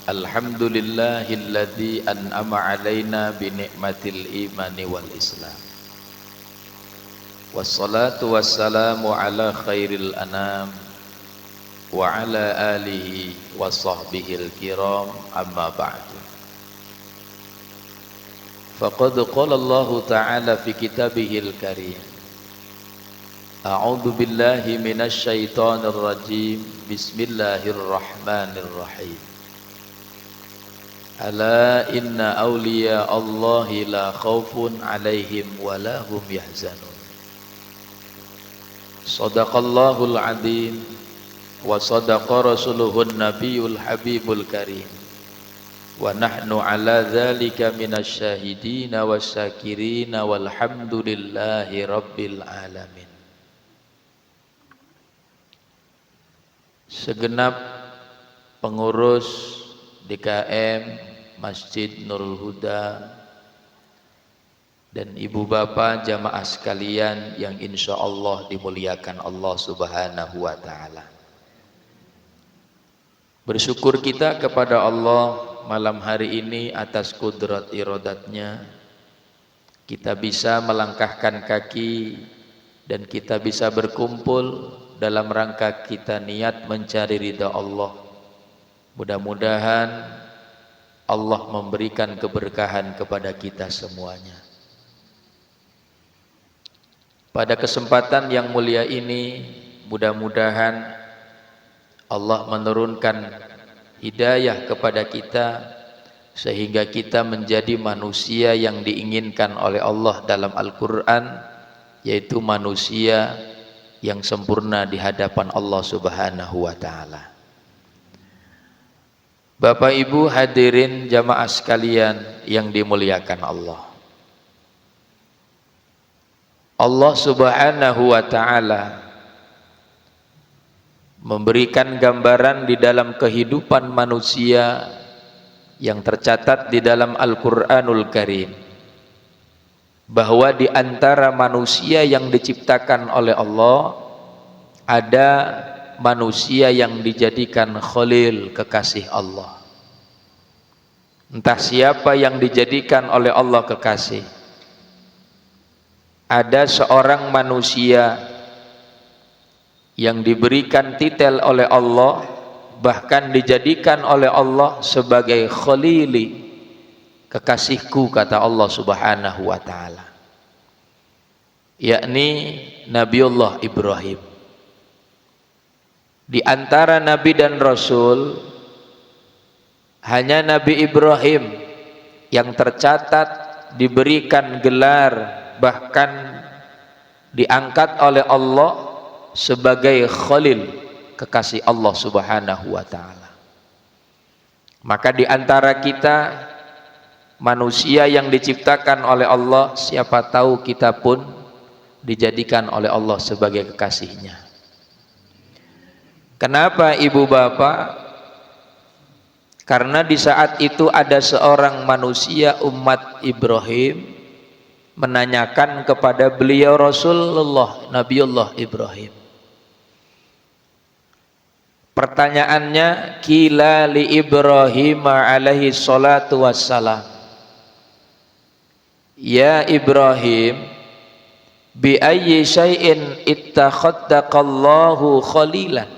Alhamdulillahilladzi an'ama alaina bi ni'matil imani wal islam. Wassalatu wassalamu ala khairil anam wa ala alihi wa sahbihil kiram, amma ba'du. Faqad qala Allah ta'ala fi kitabihil karim. A'udzu billahi minasy syaithanir rajim. Bismillahirrahmanirrahim. Ala inna awliya Allahi la khawfun alaihim wa la hum yahzanun. Sadaqallahul adzim wa sadaqa rasuluhun nabiyul habibul karim. Wa nahnu ala dzalika minasy syahidina wasyakirina walhamdulillahi rabbil alamin. Segenap pengurus DKM Masjid Nurul Huda dan ibu bapak jamaah sekalian yang insya Allah dimuliakan Allah subhanahu wa ta'ala. Bersyukur kita kepada Allah malam hari ini atas kudrat iradatnya kita bisa melangkahkan kaki dan kita bisa berkumpul dalam rangka kita niat mencari ridha Allah. Mudah-mudahan Allah memberikan keberkahan kepada kita semuanya. Pada kesempatan yang mulia ini, mudah-mudahan Allah menurunkan hidayah kepada kita sehingga kita menjadi manusia yang diinginkan oleh Allah dalam Al-Quran, yaitu manusia yang sempurna di hadapan Allah Subhanahu wa ta'ala. Bapak Ibu hadirin jamaah sekalian yang dimuliakan Allah. Allah Subhanahu wa ta'ala memberikan gambaran di dalam kehidupan manusia yang tercatat di dalam Al-Quranul Karim, bahwa di antara manusia yang diciptakan oleh Allah ada manusia yang dijadikan khalil, kekasih Allah. Entah siapa yang dijadikan oleh Allah kekasih. Ada seorang manusia yang diberikan titel oleh Allah, bahkan dijadikan oleh Allah sebagai khalili, kekasihku, kata Allah subhanahu wa ta'ala, yakni Nabiullah Ibrahim. Di antara Nabi dan Rasul, hanya Nabi Ibrahim yang tercatat diberikan gelar, bahkan diangkat oleh Allah sebagai Khalil, kekasih Allah subhanahu wa ta'ala. Maka di antara kita manusia yang diciptakan oleh Allah, siapa tahu kita pun dijadikan oleh Allah sebagai kekasihnya. Kenapa ibu bapak? Karena di saat itu ada seorang manusia umat Ibrahim menanyakan kepada beliau Rasulullah Nabiullah Ibrahim. Pertanyaannya, qila li Ibrahim alaihi salatu wassalam, ya Ibrahim, bi ayyi syai'in ittakhadtaqallahu khalilan.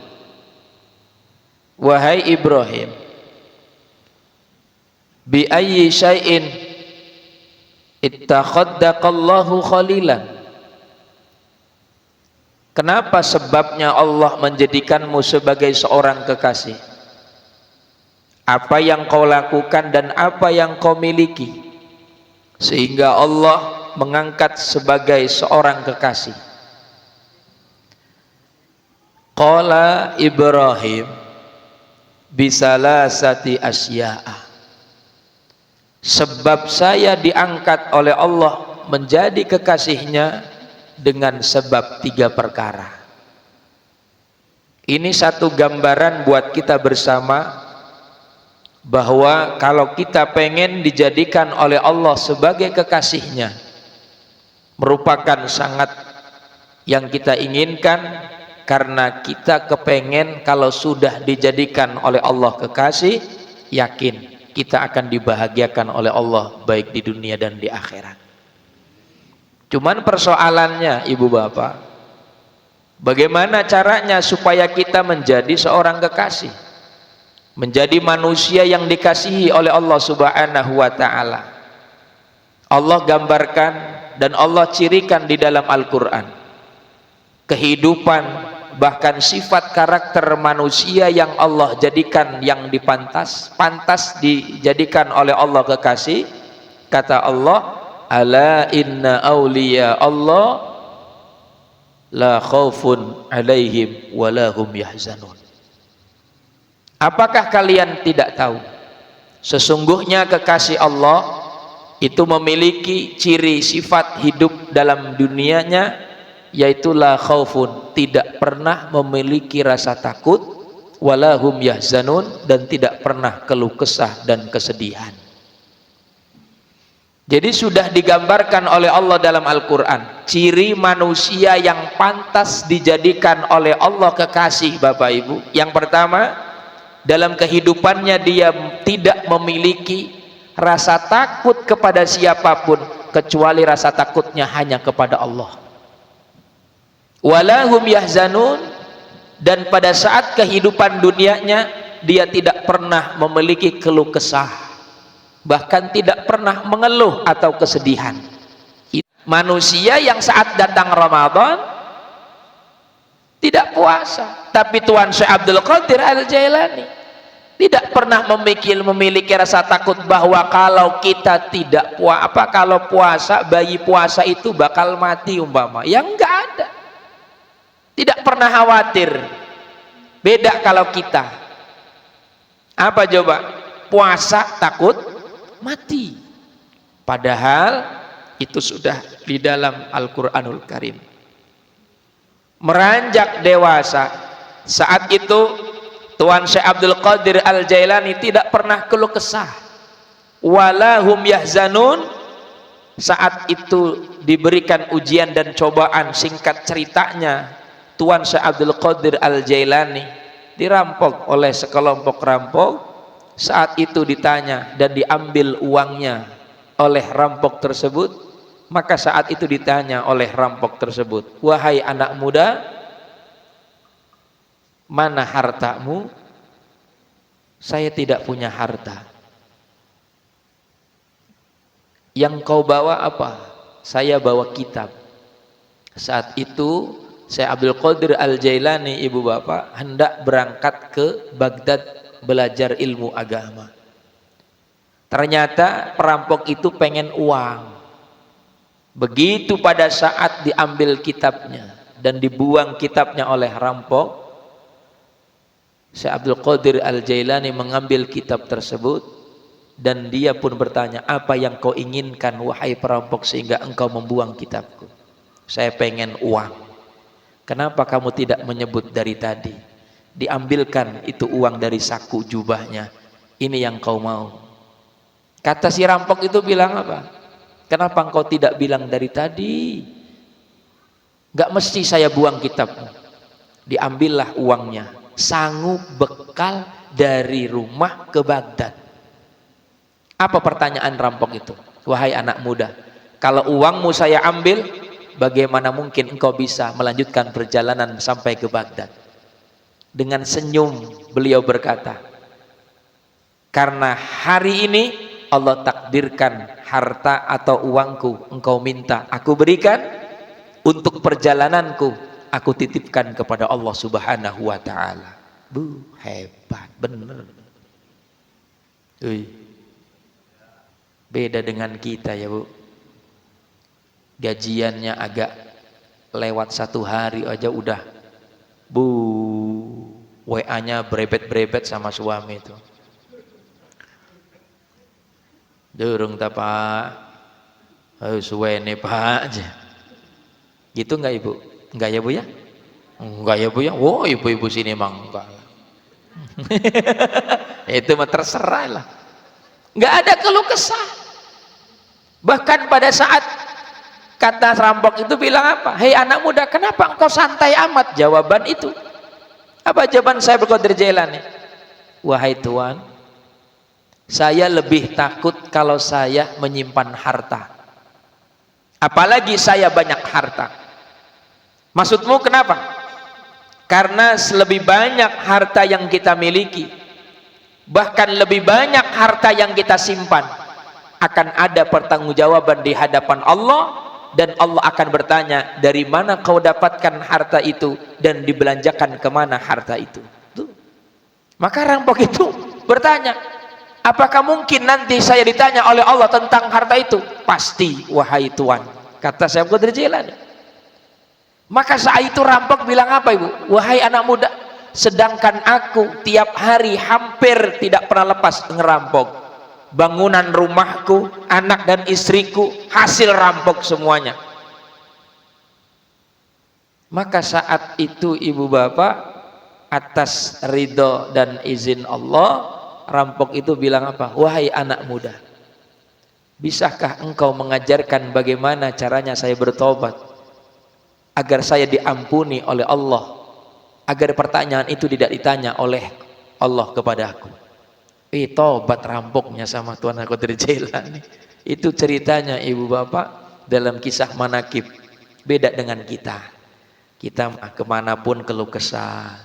Wahai Ibrahim, bi ayyi syai'in ittakhadtaqallahu khalilan. Kenapa sebabnya Allah menjadikanmu sebagai seorang kekasih? Apa yang kau lakukan dan apa yang kau miliki sehingga Allah mengangkat sebagai seorang kekasih? Qala Ibrahim bisalasati asya'a, sebab saya diangkat oleh Allah menjadi kekasihnya dengan sebab 3 perkara. Ini satu gambaran buat kita bersama bahwa kalau kita pengen dijadikan oleh Allah sebagai kekasihnya, merupakan sangat yang kita inginkan. Karena kita kepengen kalau sudah dijadikan oleh Allah kekasih, yakin kita akan dibahagiakan oleh Allah baik di dunia dan di akhirat. Cuman persoalannya ibu bapak, bagaimana caranya supaya kita menjadi seorang kekasih, menjadi manusia yang dikasihi oleh Allah Subhanahu wa ta'ala. Allah gambarkan dan Allah cirikan di dalam Al-Quran kehidupan, bahkan sifat karakter manusia yang Allah jadikan yang pantas dijadikan oleh Allah kekasih. Kata Allah, ala inna awliya Allah la khaufun alaihim walahum yahzanun. Apakah kalian tidak tahu sesungguhnya kekasih Allah itu memiliki ciri sifat hidup dalam dunianya, yaitu la khaufun, tidak pernah memiliki rasa takut, walahum yahzanun, dan tidak pernah keluh kesah dan kesedihan. Jadi sudah digambarkan oleh Allah dalam Al-Quran ciri manusia yang pantas dijadikan oleh Allah kekasih Bapak Ibu. Yang pertama, dalam kehidupannya dia tidak memiliki rasa takut kepada siapapun kecuali rasa takutnya hanya kepada Allah. Walahum yahzanun, dan pada saat kehidupan dunianya dia tidak pernah memiliki keluh kesah, bahkan tidak pernah mengeluh atau kesedihan. Manusia yang saat datang Ramadan tidak puasa, tapi Tuan Syekh Abdul Qadir Al-Jailani tidak pernah memiliki rasa takut bahwa kalau kita tidak kalau puasa, bayi puasa itu bakal mati umpama. Yang enggak ada. Tidak pernah khawatir. Beda kalau kita. Apa coba? Puasa takut mati. Padahal itu sudah di dalam Al-Qur'anul Karim. Meranjak dewasa, saat itu Tuan Syekh Abdul Qadir Al-Jailani tidak pernah keluh kesah. Walahum yahzanun, saat itu diberikan ujian dan cobaan. Singkat ceritanya, Tuan Syekh Abdul Qadir Al-Jailani dirampok oleh sekelompok rampok. Saat itu ditanya dan diambil uangnya oleh rampok tersebut, maka saat itu ditanya oleh rampok tersebut, wahai anak muda, mana hartamu? Saya tidak punya harta. Yang kau bawa apa? Saya bawa kitab. Saat itu Syekh Abdul Qadir Al-Jailani ibu bapak hendak berangkat ke Baghdad belajar ilmu agama. Ternyata perampok itu pengen uang. Begitu pada saat diambil kitabnya dan dibuang kitabnya oleh rampok, Syekh Abdul Qadir Al-Jailani mengambil kitab tersebut dan dia pun bertanya, apa yang kau inginkan wahai perampok sehingga engkau membuang kitabku? Saya pengen uang. Kenapa kamu tidak menyebut dari tadi? Diambilkan itu uang dari saku jubahnya. Ini yang kau mau. Kata si rampok itu bilang apa? Kenapa engkau tidak bilang dari tadi? Gak mesti saya buang kitabmu. Diambillah uangnya. Sanggup bekal dari rumah ke Baghdad. Apa pertanyaan rampok itu? Wahai anak muda, kalau uangmu saya ambil, bagaimana mungkin engkau bisa melanjutkan perjalanan sampai ke Baghdad? Dengan senyum beliau berkata, karena hari ini Allah takdirkan harta atau uangku engkau minta aku berikan, untuk perjalananku aku titipkan kepada Allah Subhanahu wa ta'ala. Bu, hebat bener. Beda dengan kita ya bu. Gajiannya agak lewat 1 hari aja udah WA-nya berebet-berebet sama suami itu. Durung ta pak, suwene pak aja. Gitu enggak ibu? Enggak ya bu ya? Enggak ya bu ya? Oh ibu-ibu sini emang enggak lah. Itu mah terserah lah. Enggak ada keluh kesah. Bahkan pada saat kata rampok itu bilang apa? Hei anak muda, kenapa engkau santai amat? Jawaban itu. Apa jawaban saya Abdul Qadir Jailani? Wahai Tuan, Saya lebih takut kalau saya menyimpan harta. Apalagi saya banyak harta. Maksudmu kenapa? Karena lebih banyak harta yang kita miliki, bahkan lebih banyak harta yang kita simpan, akan ada pertanggungjawaban di hadapan Allah, dan Allah akan bertanya, dari mana kau dapatkan harta itu dan dibelanjakan kemana harta itu. Tuh. Maka rampok itu bertanya, apakah mungkin nanti saya ditanya oleh Allah tentang harta itu? Pasti, wahai Tuhan, kata Syekh Abdul Qadir Jailani. Maka saat itu rampok bilang apa, Ibu? Wahai anak muda, sedangkan aku tiap hari hampir tidak pernah lepas ngerampok. Bangunan rumahku, anak dan istriku, hasil rampok semuanya. Maka saat itu ibu bapak, atas ridho dan izin Allah, rampok itu bilang apa? Wahai anak muda, bisakah engkau mengajarkan bagaimana caranya saya bertobat agar saya diampuni oleh Allah, agar pertanyaan itu tidak ditanya oleh Allah kepada aku. Tobat rampoknya sama Tuan Qadir Jailani. Itu ceritanya ibu bapak dalam kisah manakib. Beda dengan kita. Kita kemanapun keluh kesah,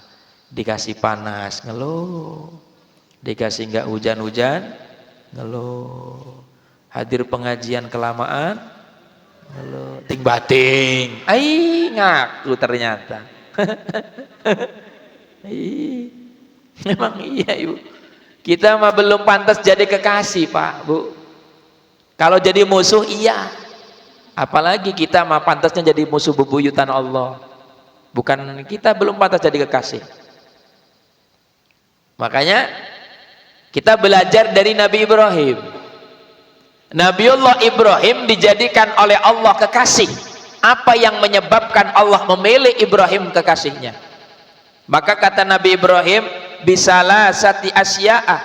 dikasih panas ngeluh, dikasih nggak hujan-hujan ngeluh, hadir pengajian kelamaan ngeluh, ting bating, ngaku ternyata. Memang iya ibu, kita mah belum pantas jadi kekasih pak bu. Kalau jadi musuh iya, apalagi kita mah pantasnya jadi musuh bebuyutan Allah. Bukan, kita belum pantas jadi kekasih. Makanya kita belajar dari Nabi Ibrahim. Nabiullah Ibrahim dijadikan oleh Allah kekasih. Apa yang menyebabkan Allah memilih Ibrahim kekasihnya? Maka kata Nabi Ibrahim, bisalah sati asya'a,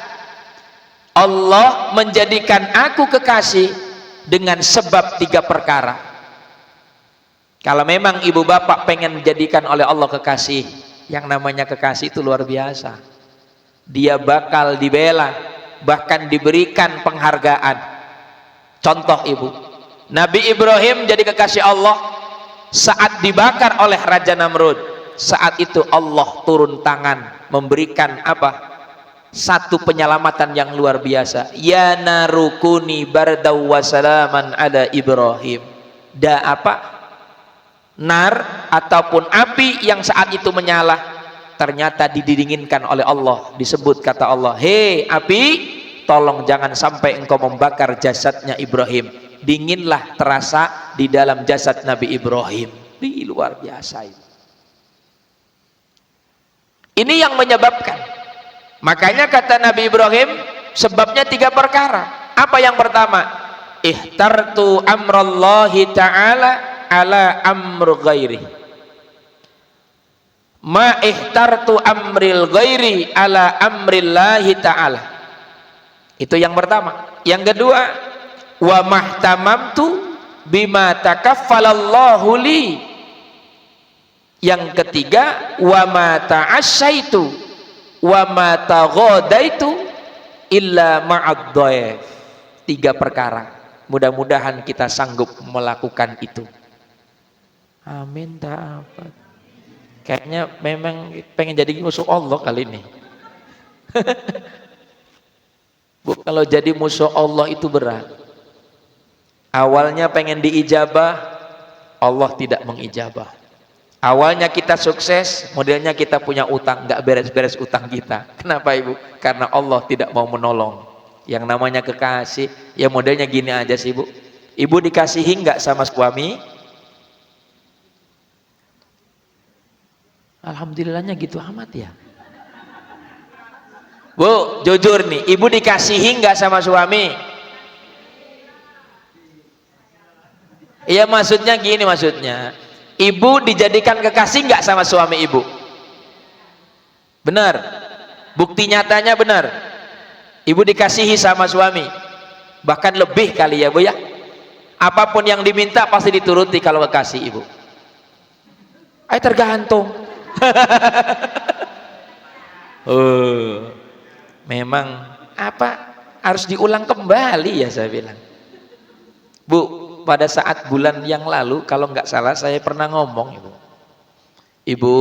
Allah menjadikan aku kekasih dengan sebab 3 perkara. Kalau memang ibu bapak pengen dijadikan oleh Allah kekasih, yang namanya kekasih itu luar biasa. Dia bakal dibela, bahkan diberikan penghargaan. Contoh ibu, Nabi Ibrahim jadi kekasih Allah saat dibakar oleh Raja Namrud. Saat itu Allah turun tangan memberikan apa? Satu penyelamatan yang luar biasa. Ya narukuni bardaw wa salaman ala Ibrahim. Nar ataupun api yang saat itu menyala, ternyata didinginkan oleh Allah. Disebut kata Allah, hei api, tolong jangan sampai engkau membakar jasadnya Ibrahim. Dinginlah terasa di dalam jasad Nabi Ibrahim. Di luar biasa ini. Ini yang menyebabkan. Makanya kata Nabi Ibrahim, sebabnya 3 perkara. Apa yang pertama? Ihtartu amrallahi ta'ala ala amr ghairi. Ma ihtartu amril ghairi ala amrillahi ta'ala. Itu yang pertama. Yang kedua, wa mahtamamtu bima takaffalallahu li. Yang ketiga, wa ma ta'asyaitu wa ma taghadaitu illa ma'ad dhaif. 3 perkara. Mudah-mudahan kita sanggup melakukan itu. Amin, dapat. Kayaknya memang pengen jadi musuh Allah kali ini. Bu, kalau jadi musuh Allah itu berat. Awalnya pengen diijabah, Allah tidak mengijabah. Awalnya kita sukses, modelnya kita punya utang, nggak beres-beres utang kita. Kenapa ibu? Karena Allah tidak mau menolong. Yang namanya kekasih, ya modelnya gini aja sih bu. Ibu dikasihi nggak sama suami? Alhamdulillahnya gitu amat ya. Bu, jujur nih, ibu dikasihi nggak sama suami? Iya maksudnya gini, maksudnya ibu dijadikan kekasih nggak sama suami ibu? Benar? Bukti nyatanya benar. Ibu dikasihi sama suami, bahkan lebih kali ya bu ya. Apapun yang diminta pasti dituruti kalau kekasih ibu. Tergantung. Memang apa? harus diulang kembali ya saya bilang. Bu, pada saat bulan yang lalu kalau nggak salah saya pernah ngomong ibu.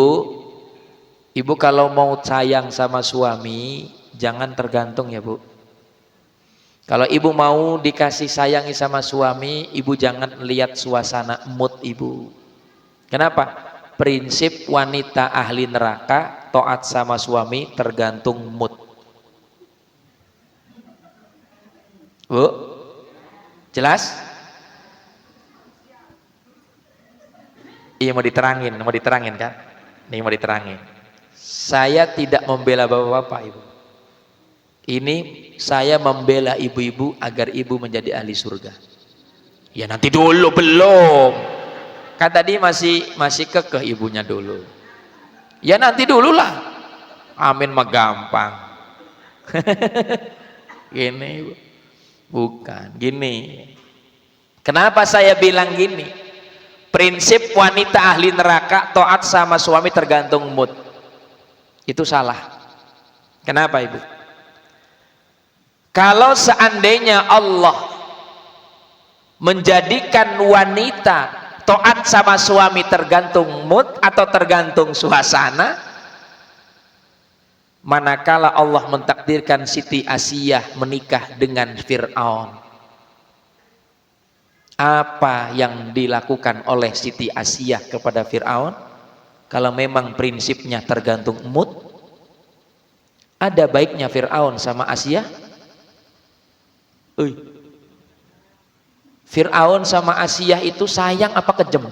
Ibu kalau mau sayang sama suami jangan tergantung ya bu. Kalau ibu mau dikasih sayangi sama suami, ibu jangan lihat suasana mood ibu. Kenapa? Prinsip wanita ahli neraka taat sama suami tergantung mood. Bu, jelas? Iya mau diterangin kan? Ini mau diterangin. Saya tidak membela bapak-bapak ibu. Ini saya membela ibu-ibu agar ibu menjadi ahli surga. Ya nanti dulu belum. Kan tadi masih kekeh ibunya dulu. Ya nanti dulu lah. Amin mah gampang. Gini ibu. Bukan gini. Kenapa saya bilang gini? Prinsip wanita ahli neraka taat sama suami tergantung mood. Itu salah. Kenapa ibu? Kalau seandainya Allah menjadikan wanita taat sama suami tergantung mood atau tergantung suasana, manakala Allah mentakdirkan Siti Asiyah menikah dengan Fir'aun, apa yang dilakukan oleh Siti Asiyah kepada Fir'aun? Kalau memang prinsipnya tergantung mood, ada baiknya Fir'aun sama Asiyah? Fir'aun sama Asiyah itu sayang apa kejem?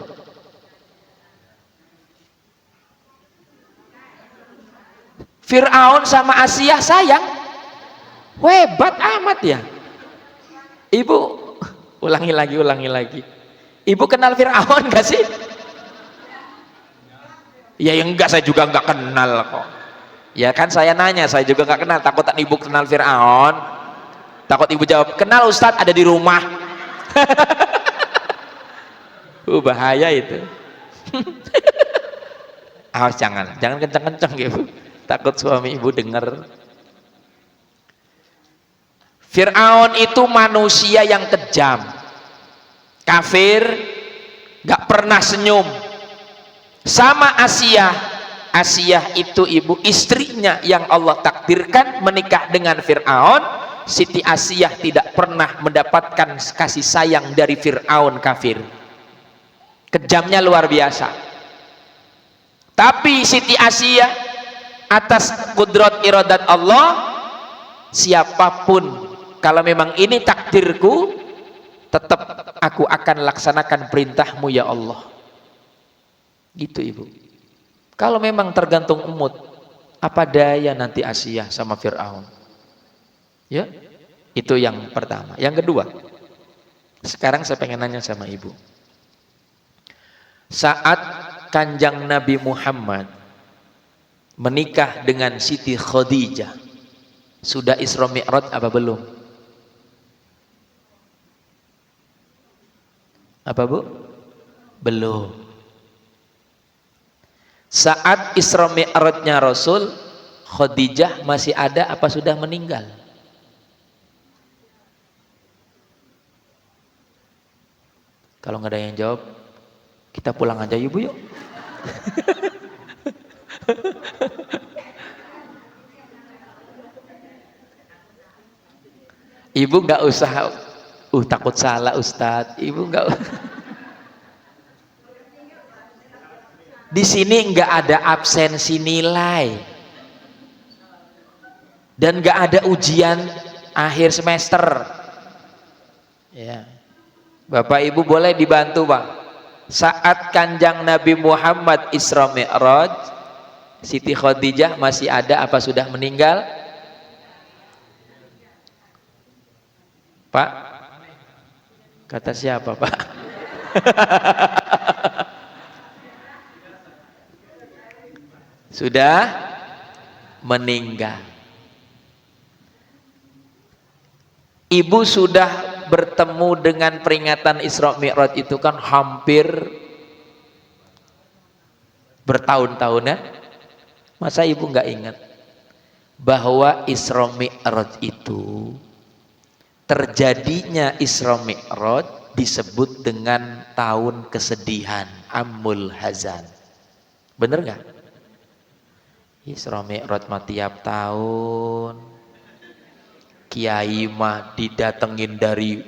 Fir'aun sama Asiyah sayang, hebat amat ya. Ibu ulangi lagi. Ibu kenal Fir'aun gak sih? Ya enggak, saya juga enggak kenal kok. Ya kan saya nanya, saya juga enggak kenal. Takutan ibu kenal Fir'aun. Takut ibu jawab, kenal Ustadz, ada di rumah. Bahaya itu. Awas jangan kenceng-kenceng ibu. Takut suami ibu dengar. Fir'aun itu manusia yang kejam, kafir, gak pernah senyum. Sama Asiyah itu ibu, istrinya yang Allah takdirkan menikah dengan Fir'aun. Siti Asiyah tidak pernah mendapatkan kasih sayang dari Fir'aun kafir. Kejamnya luar biasa. Tapi Siti Asiyah atas kudrat iradat Allah, siapapun, kalau memang ini takdirku, tetap aku akan laksanakan perintahmu ya Allah. Gitu ibu. Kalau memang tergantung umut, apa daya nanti Asiyah sama Fir'aun. Ya, itu yang pertama. Yang kedua, sekarang saya pengen nanya sama ibu. Saat Kanjeng Nabi Muhammad menikah dengan Siti Khadijah, sudah Isra Mi'raj apa belum? Apa bu? Belum. Saat Isra Mi'rajnya Rasul, Khadijah masih ada apa sudah meninggal? Kalau nggak ada yang jawab, kita pulang aja ibu yuk. Ibu nggak usah, takut salah Ustadz. Ibu nggak. Di sini nggak ada absensi nilai dan nggak ada ujian akhir semester. Ya. Bapak Ibu boleh dibantu Bang. Saat Kanjeng Nabi Muhammad Isra Mi'raj, Siti Khadijah masih ada apa sudah meninggal? Pak? Kata siapa Pak? Sudah meninggal. Ibu sudah bertemu dengan peringatan Isra Mi'raj itu kan hampir bertahun-tahun ya. Masa ibu nggak ingat bahwa Isra Mi'raj itu terjadinya Isra Mi'raj disebut dengan tahun kesedihan, Amul Hazan. Bener nggak? Isra Mi'raj mah tiap tahun. Kiai mah didatengin dari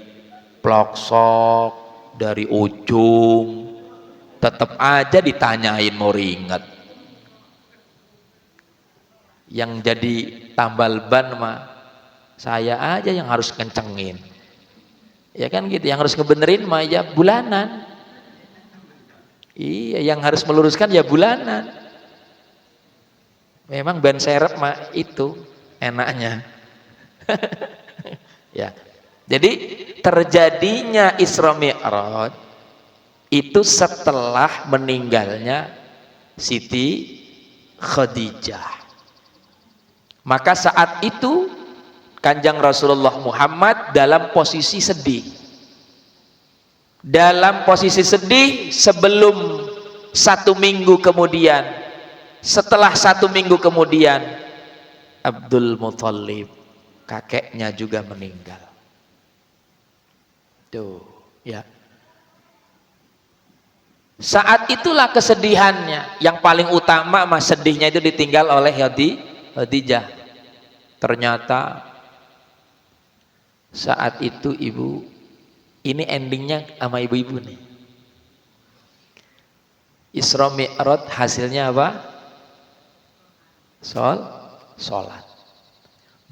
Ploksok, dari ujung, tetap aja ditanyain mau ringet. Yang jadi tambal ban mah saya aja yang harus kencengin, ya kan gitu. Yang harus ngebenerin mah ya bulanan. Iya, yang harus meluruskan ya bulanan. Memang ban serep mah itu enaknya. Ya, jadi terjadinya Isra Mi'raj itu setelah meninggalnya Siti Khadijah. Maka saat itu Kanjeng Rasulullah Muhammad dalam posisi sedih. Dalam posisi sedih sebelum 1 minggu kemudian, setelah 1 minggu kemudian, Abdul Muthalib, kakeknya juga meninggal. Tuh, ya. Saat itulah kesedihannya. Yang paling utama mas sedihnya itu ditinggal oleh Khadijah. Ternyata saat itu ibu, ini endingnya sama ibu-ibu nih. Isra Mi'raj hasilnya apa? Sholat.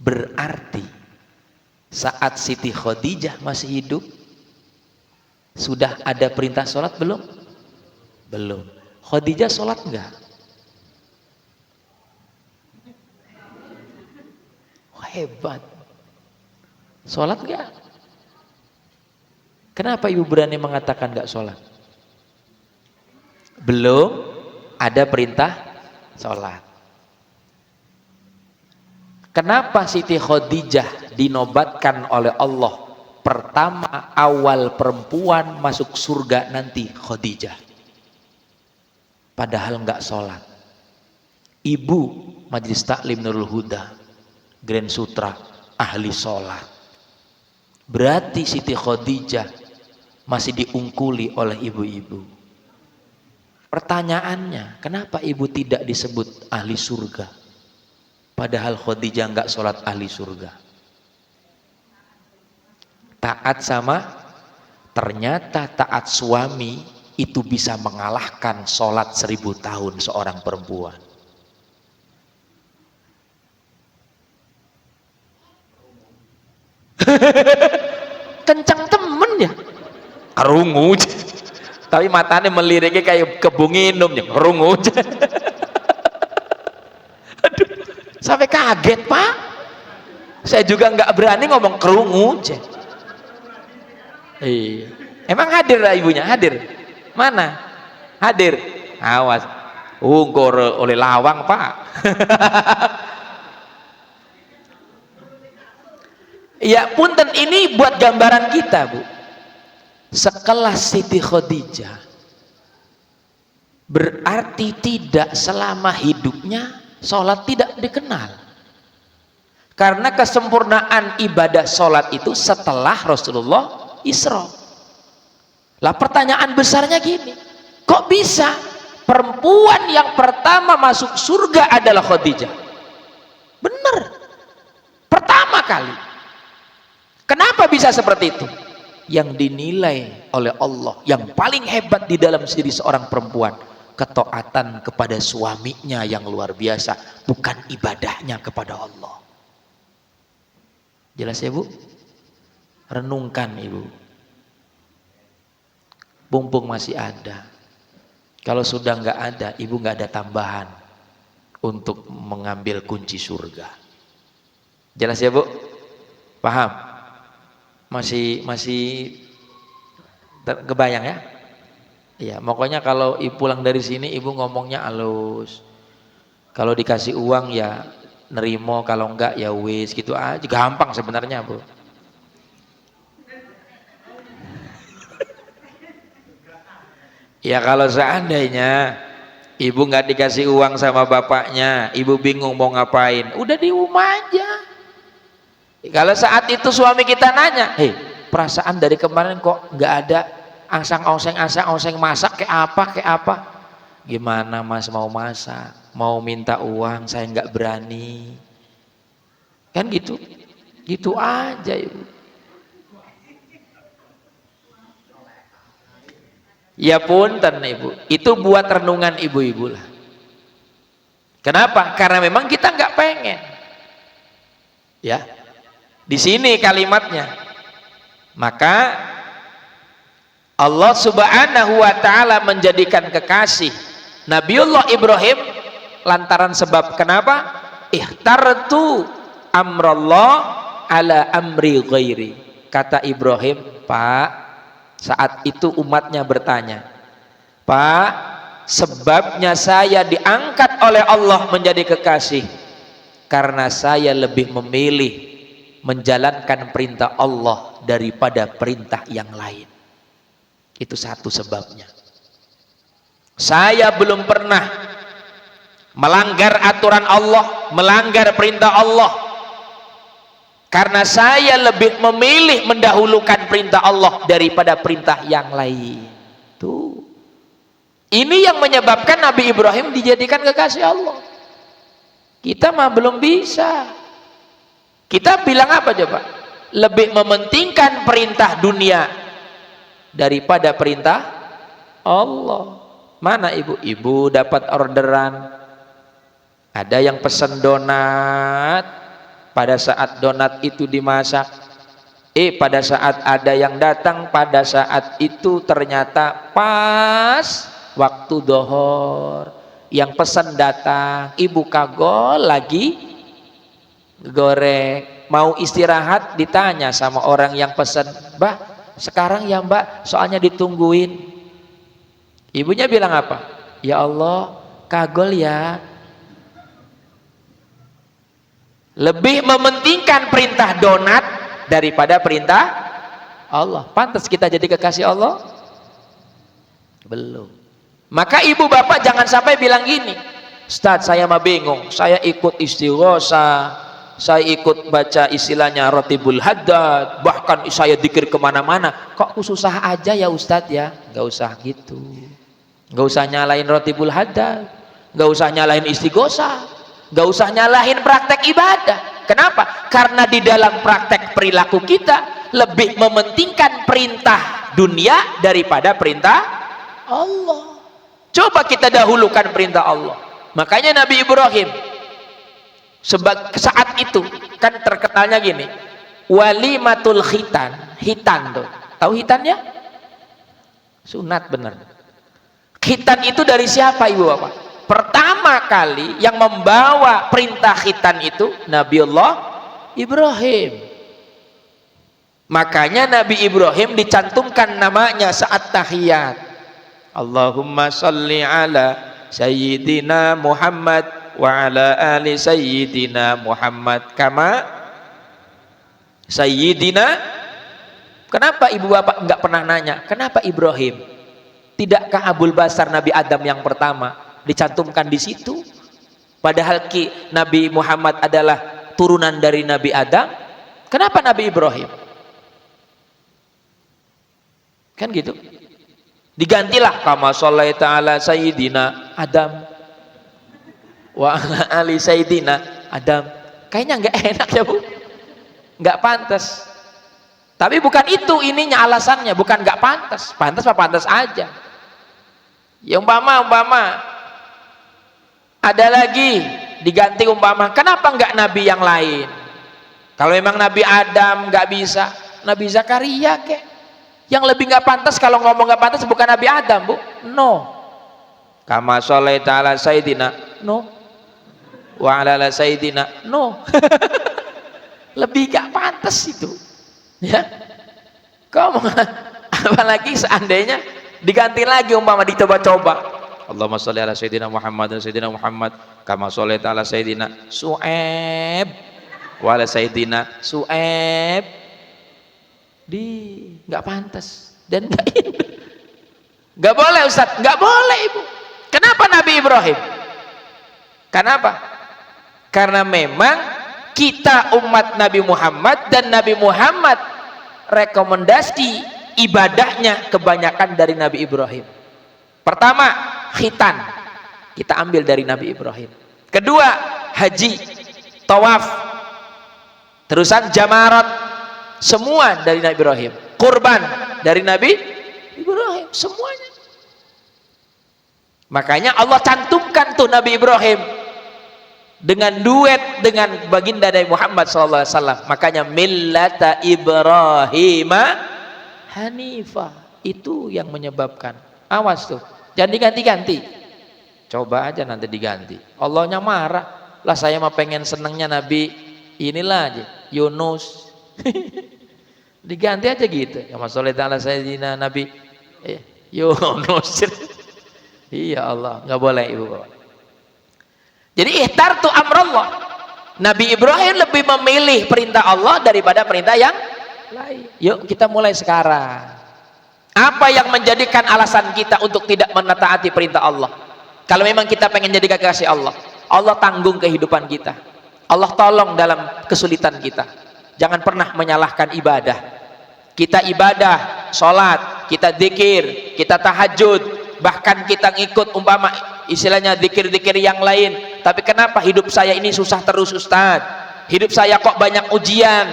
Berarti saat Siti Khadijah masih hidup sudah ada perintah sholat belum? Belum. Khadijah sholat enggak? Hebat. Sholat enggak? Kenapa ibu berani mengatakan enggak sholat? Belum ada perintah sholat. Kenapa Siti Khadijah dinobatkan oleh Allah pertama awal perempuan masuk surga nanti Khadijah? Padahal enggak sholat. Ibu Majelis Taklim Nurul Huda, Grand Sutra, ahli sholat. Berarti Siti Khadijah masih diungkuli oleh ibu-ibu. Pertanyaannya, kenapa ibu tidak disebut ahli surga? Padahal Khadijah enggak sholat ahli surga. Taat sama, ternyata taat suami itu bisa mengalahkan sholat 1000 tahun seorang perempuan. Kencang temen ya, kerungu, tapi matanya meliriknya kayak kebun minum ya, kerungu. Aduh, sampai kaget pak, saya juga nggak berani ngomong kerungu. Iya, emang hadir lah ibunya, hadir mana? Hadir, awas, unggor oleh lawang pak. Ya punten, ini buat gambaran kita bu. Sekelas Siti Khadijah berarti tidak selama hidupnya sholat tidak dikenal. Karena kesempurnaan ibadah sholat itu setelah Rasulullah Isra. Lah pertanyaan besarnya gini, kok bisa perempuan yang pertama masuk surga adalah Khadijah? Bener, pertama kali. Kenapa bisa seperti itu? Yang dinilai oleh Allah yang paling hebat di dalam diri seorang perempuan, ketaatan kepada suaminya yang luar biasa, bukan ibadahnya kepada Allah. Jelas ya bu? Renungkan ibu, mumpung masih ada. Kalau sudah nggak ada, ibu nggak ada tambahan untuk mengambil kunci surga. Jelas ya bu? Paham? Masih kebayang ya? Iya, pokoknya kalau ibu pulang dari sini ibu ngomongnya halus. Kalau dikasih uang ya nerimo, kalau enggak ya wis, gitu aja, gampang sebenarnya bu. Ya kalau seandainya ibu nggak dikasih uang sama bapaknya, ibu bingung mau ngapain, udah di rumah aja. Kalau saat itu suami kita nanya, hei, perasaan dari kemarin kok nggak ada ansang-oseng masak kayak apa? Gimana mas mau masak, mau minta uang saya nggak berani, kan gitu, gitu aja ibu. Ya punten ibu, itu buat renungan ibu-ibu lah. Kenapa? Karena memang kita nggak pengen, ya. Di sini kalimatnya. Maka Allah Subhanahu wa taala menjadikan kekasih Nabiullah Ibrahim lantaran sebab kenapa? Ikhtartu amrallah ala amri ghairi. Kata Ibrahim, Pak, saat itu umatnya bertanya, Pak, sebabnya saya diangkat oleh Allah menjadi kekasih karena saya lebih memilih menjalankan perintah Allah daripada perintah yang lain. Itu satu sebabnya. Saya belum pernah melanggar aturan Allah, melanggar perintah Allah, karena saya lebih memilih mendahulukan perintah Allah daripada perintah yang lain. Tuh, ini yang menyebabkan Nabi Ibrahim dijadikan kekasih Allah. Kita mah belum bisa. Kita bilang apa coba? Lebih mementingkan perintah dunia daripada perintah Allah. Mana ibu? Ibu dapat orderan, ada yang pesan donat, pada saat donat itu dimasak, pada saat ada yang datang, pada saat itu ternyata pas waktu dohor, yang pesan datang, ibu kagol lagi goreng, mau istirahat ditanya sama orang yang pesan, Mbak sekarang ya Mbak, soalnya ditungguin. Ibunya bilang apa? Ya Allah, kagol ya. Lebih mementingkan perintah donat daripada perintah Allah. Pantas kita jadi kekasih Allah? Belum. Maka ibu bapak jangan sampai bilang gini, Ustadz saya mah bingung, saya ikut istighosah, saya ikut baca istilahnya Ratibul Haddad, bahkan saya dzikir kemana-mana, kok aku susah aja ya Ustadz ya. Gak usah gitu, gak usah nyalain Ratibul Haddad, gak usah nyalain istighosah, gak usah nyalahin praktek ibadah. Kenapa? Karena di dalam praktek perilaku kita lebih mementingkan perintah dunia daripada perintah Allah. Coba kita dahulukan perintah Allah. Makanya Nabi Ibrahim saat itu kan terkenalnya gini, walimatul khitan, hitan tuh, tahu hitannya? Sunat bener. Khitan itu dari siapa ibu bapak? Pertama kali yang membawa perintah khitan itu Nabiullah Ibrahim. Makanya Nabi Ibrahim dicantumkan namanya saat tahiyat, Allahumma sholli ala sayyidina Muhammad wa ala ali sayyidina Muhammad kama sayyidina. Kenapa ibu bapak enggak pernah nanya kenapa Ibrahim? Tidakkah Abul Basar Nabi Adam yang pertama dicantumkan di situ? Padahal Nabi Muhammad adalah turunan dari Nabi Adam. Kenapa Nabi Ibrahim? Kan gitu. Digantilah kama shallaita ala sayyidina Adam wa ali sayyidina Adam. Kayaknya nggak enak ya bu, nggak pantas. Tapi bukan itu ininya alasannya, bukan nggak pantas, pantas apa pantas aja. Ya umpama ada lagi diganti umpama, kenapa nggak nabi yang lain? Kalau memang Nabi Adam nggak bisa, Nabi Zakaria kek. Yang lebih nggak pantas kalau ngomong nggak pantas bukan Nabi Adam bu, no. Kama shallaita ala sayyidina, no. Wa ala sayyidina, no. Lebih gak pantas itu ya. Kamu apalagi seandainya diganti lagi umpama dicoba-coba, Allahumma sholli ala sayyidina Muhammad dan sayyidina Muhammad kama shallaita ala sayyidina Su'aib wa ala sayyidina Su'aib, nggak pantas dan nggak boleh Ustaz, nggak boleh ibu. Kenapa Nabi Ibrahim? Kenapa? Karena memang kita umat Nabi Muhammad, dan Nabi Muhammad rekomendasi ibadahnya kebanyakan dari Nabi Ibrahim. Pertama, khitan, kita ambil dari Nabi Ibrahim. Kedua, haji, tawaf, terusan jamarat, semua dari Nabi Ibrahim. Kurban dari Nabi Ibrahim, semuanya. Makanya Allah cantumkan tuh Nabi Ibrahim dengan duet dengan baginda Nabi Muhammad SAW. Makanya millata Ibrahima Hanifah, itu yang menyebabkan. Awas tuh, jangan diganti-ganti. Coba aja nanti diganti, Allahnya marah. Lah saya mah pengen senengnya Nabi inilah aja, Yunus. Diganti aja gitu. Ya masalah ta'ala sayyidina Nabi Yunus. Iya Allah, nggak boleh ibu bapak. Jadi ihtartu amrullah. Nabi Ibrahim lebih memilih perintah Allah daripada perintah yang lain. Yuk kita mulai sekarang. Apa yang menjadikan alasan kita untuk tidak menataati perintah Allah? Kalau memang kita pengen jadi kekasih Allah, Allah tanggung kehidupan kita. Allah tolong dalam kesulitan kita. Jangan pernah menyalahkan ibadah. Kita ibadah, sholat, kita dzikir, kita tahajud, bahkan kita ngikut umpama istilahnya dzikir-dzikir yang lain. Tapi kenapa hidup saya ini susah terus Ustaz? Hidup saya kok banyak ujian?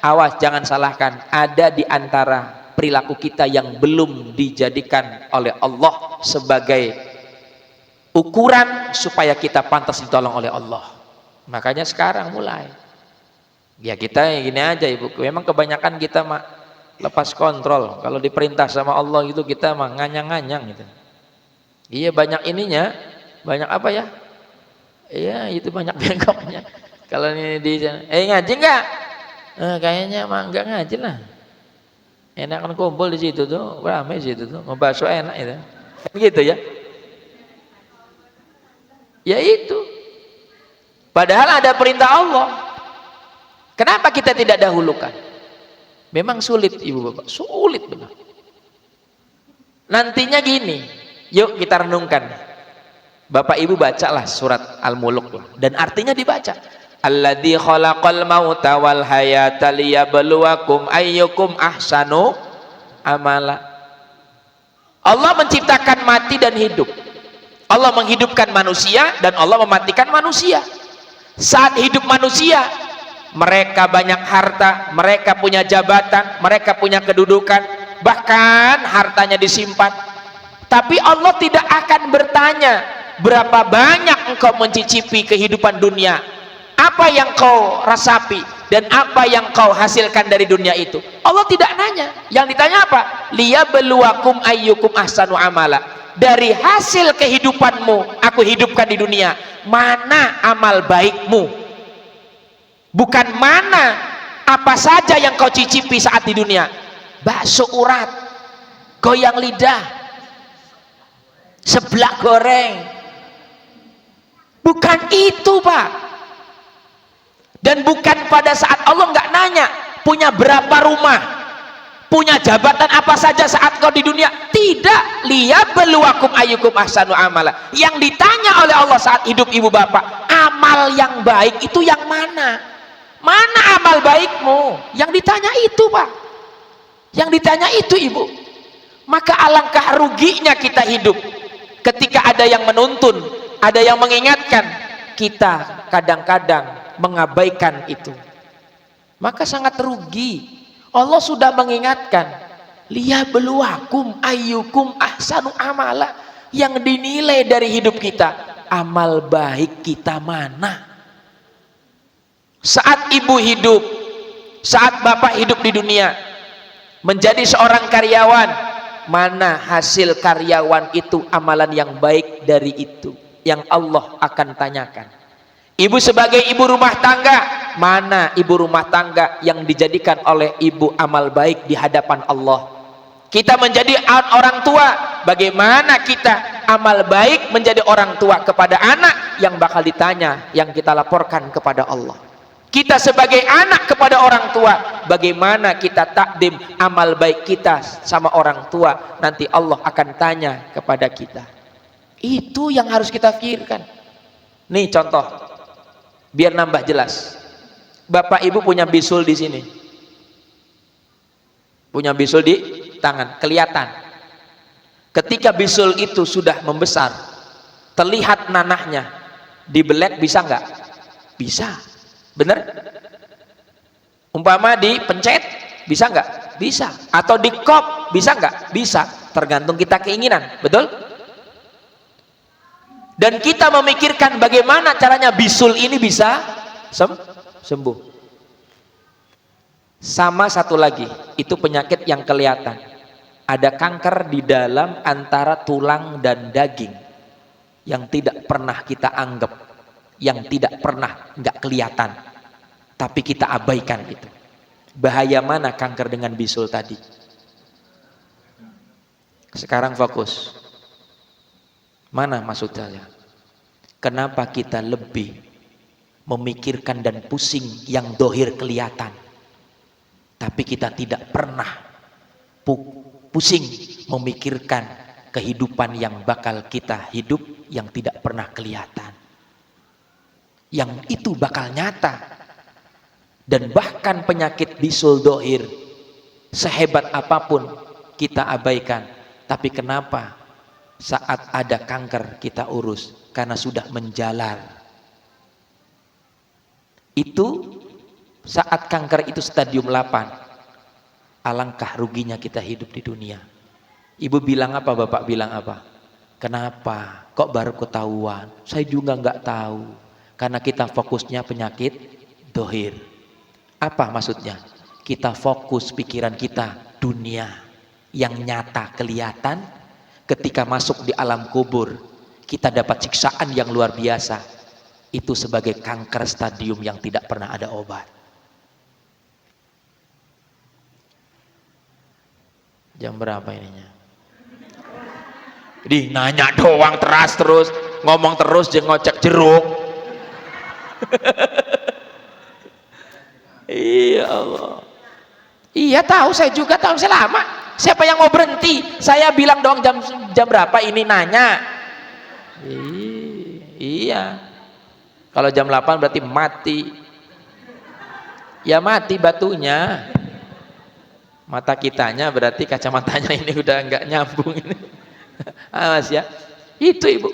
Awas, jangan salahkan. Ada di antara perilaku kita yang belum dijadikan oleh Allah sebagai ukuran supaya kita pantas ditolong oleh Allah. Makanya sekarang mulai. Ya kita gini aja ibu. Memang kebanyakan kita mah lepas kontrol. Kalau diperintah sama Allah gitu kita mah nganyang-nganyang gitu. Iya banyak ininya, banyak apa ya? Iya itu banyak bengkoknya. Kalau ini di ngaji enggak? Kayaknya mah enggak ngaji lah. Enak kan kumpul di situ tuh, ramai di situ tuh, ngebahas enak itu. Kan gitu ya. Ya itu. Padahal ada perintah Allah. Kenapa kita tidak dahulukan? Memang sulit ibu bapak, sulit benar. Nantinya gini, yuk kita renungkan. Bapak ibu bacalah surat Al-Mulk dan artinya dibaca. Alladzi khalaqal mauta wal hayata liyabluwakum ayyukum ahsanu amala. Allah menciptakan mati dan hidup. Allah menghidupkan manusia dan Allah mematikan manusia. Saat hidup manusia, mereka banyak harta, mereka punya jabatan, mereka punya kedudukan, bahkan hartanya disimpan. Tapi Allah tidak akan bertanya, berapa banyak engkau mencicipi kehidupan dunia, apa yang kau rasapi dan apa yang kau hasilkan dari dunia itu. Allah tidak nanya. Yang ditanya apa? Liyabluwakum ayyukum ahsanu amala. Dari hasil kehidupanmu aku hidupkan di dunia, mana amal baikmu, bukan mana apa saja yang kau cicipi saat di dunia. Bakso urat, goyang lidah, seblak goreng, bukan itu Pak. Dan bukan pada saat Allah nggak nanya punya berapa rumah, punya jabatan apa saja saat kau di dunia. Tidak. Liyabluwakum ayyukum ahsanu amala. Yang ditanya oleh Allah saat hidup ibu bapak, amal yang baik itu yang mana? Mana amal baikmu? Yang ditanya itu Pak. Yang ditanya itu ibu. Maka alangkah ruginya kita hidup ketika ada yang menuntun, ada yang mengingatkan, kita kadang-kadang mengabaikan itu. Maka sangat rugi. Allah sudah mengingatkan, liyabluwakum ayyukum ahsanu amala. Yang dinilai dari hidup kita, amal baik kita mana? Saat ibu hidup, saat bapak hidup di dunia, menjadi seorang karyawan, mana hasil karyawan itu amalan yang baik dari itu yang Allah akan tanyakan. Ibu sebagai ibu rumah tangga, mana ibu rumah tangga yang dijadikan oleh ibu amal baik di hadapan Allah. Kita menjadi orang tua, bagaimana kita amal baik menjadi orang tua kepada anak yang bakal ditanya, yang kita laporkan kepada Allah. Kita sebagai anak kepada orang tua, bagaimana kita takdim amal baik kita sama orang tua, nanti Allah akan tanya kepada kita. Itu yang harus kita pikirkan. Nih contoh, biar nambah jelas. Bapak Ibu punya bisul di sini, punya bisul di tangan, kelihatan. Ketika bisul itu sudah membesar, terlihat nanahnya, dibelek bisa nggak? Bisa, bener? Umpama dipencet, bisa nggak? Bisa. Atau di kop, bisa nggak? Bisa. Tergantung kita keinginan, betul? Dan kita memikirkan bagaimana caranya bisul ini bisa sembuh. Sama satu lagi, itu penyakit yang kelihatan. Ada kanker di dalam antara tulang dan daging yang tidak pernah kita anggap, yang tidak pernah nggak kelihatan, tapi kita abaikan itu. Bahaya mana kanker dengan bisul tadi? Sekarang fokus. Mana maksud saya? Kenapa kita lebih memikirkan dan pusing yang dohir kelihatan, tapi kita tidak pernah pusing memikirkan kehidupan yang bakal kita hidup yang tidak pernah kelihatan, yang itu bakal nyata. Dan bahkan penyakit bisul dohir sehebat apapun kita abaikan, tapi kenapa saat ada kanker kita urus? Karena sudah menjalar. Itu saat kanker itu stadium 8, alangkah ruginya kita hidup di dunia. Ibu bilang apa, bapak bilang apa? Kenapa kok baru ketahuan? Saya juga nggak tahu. Karena kita fokusnya penyakit dohir. Apa maksudnya? Kita fokus pikiran kita dunia yang nyata kelihatan. Ketika masuk di alam kubur, kita dapat siksaan yang luar biasa. Itu sebagai kanker stadium yang tidak pernah ada obat. Jam berapa ininya? Jadi nanya doang terus ngomong terus ngocek jeruk. Iya Allah. Iya tahu, saya juga tahu, saya lama. Siapa yang mau berhenti? Saya bilang doang jam berapa ini nanya. Iya. Kalau jam 8 berarti mati. Ya mati batunya. Mata kitanya berarti kacamatanya ini udah nggak nyambung ini. Awas ya. Itu Ibu.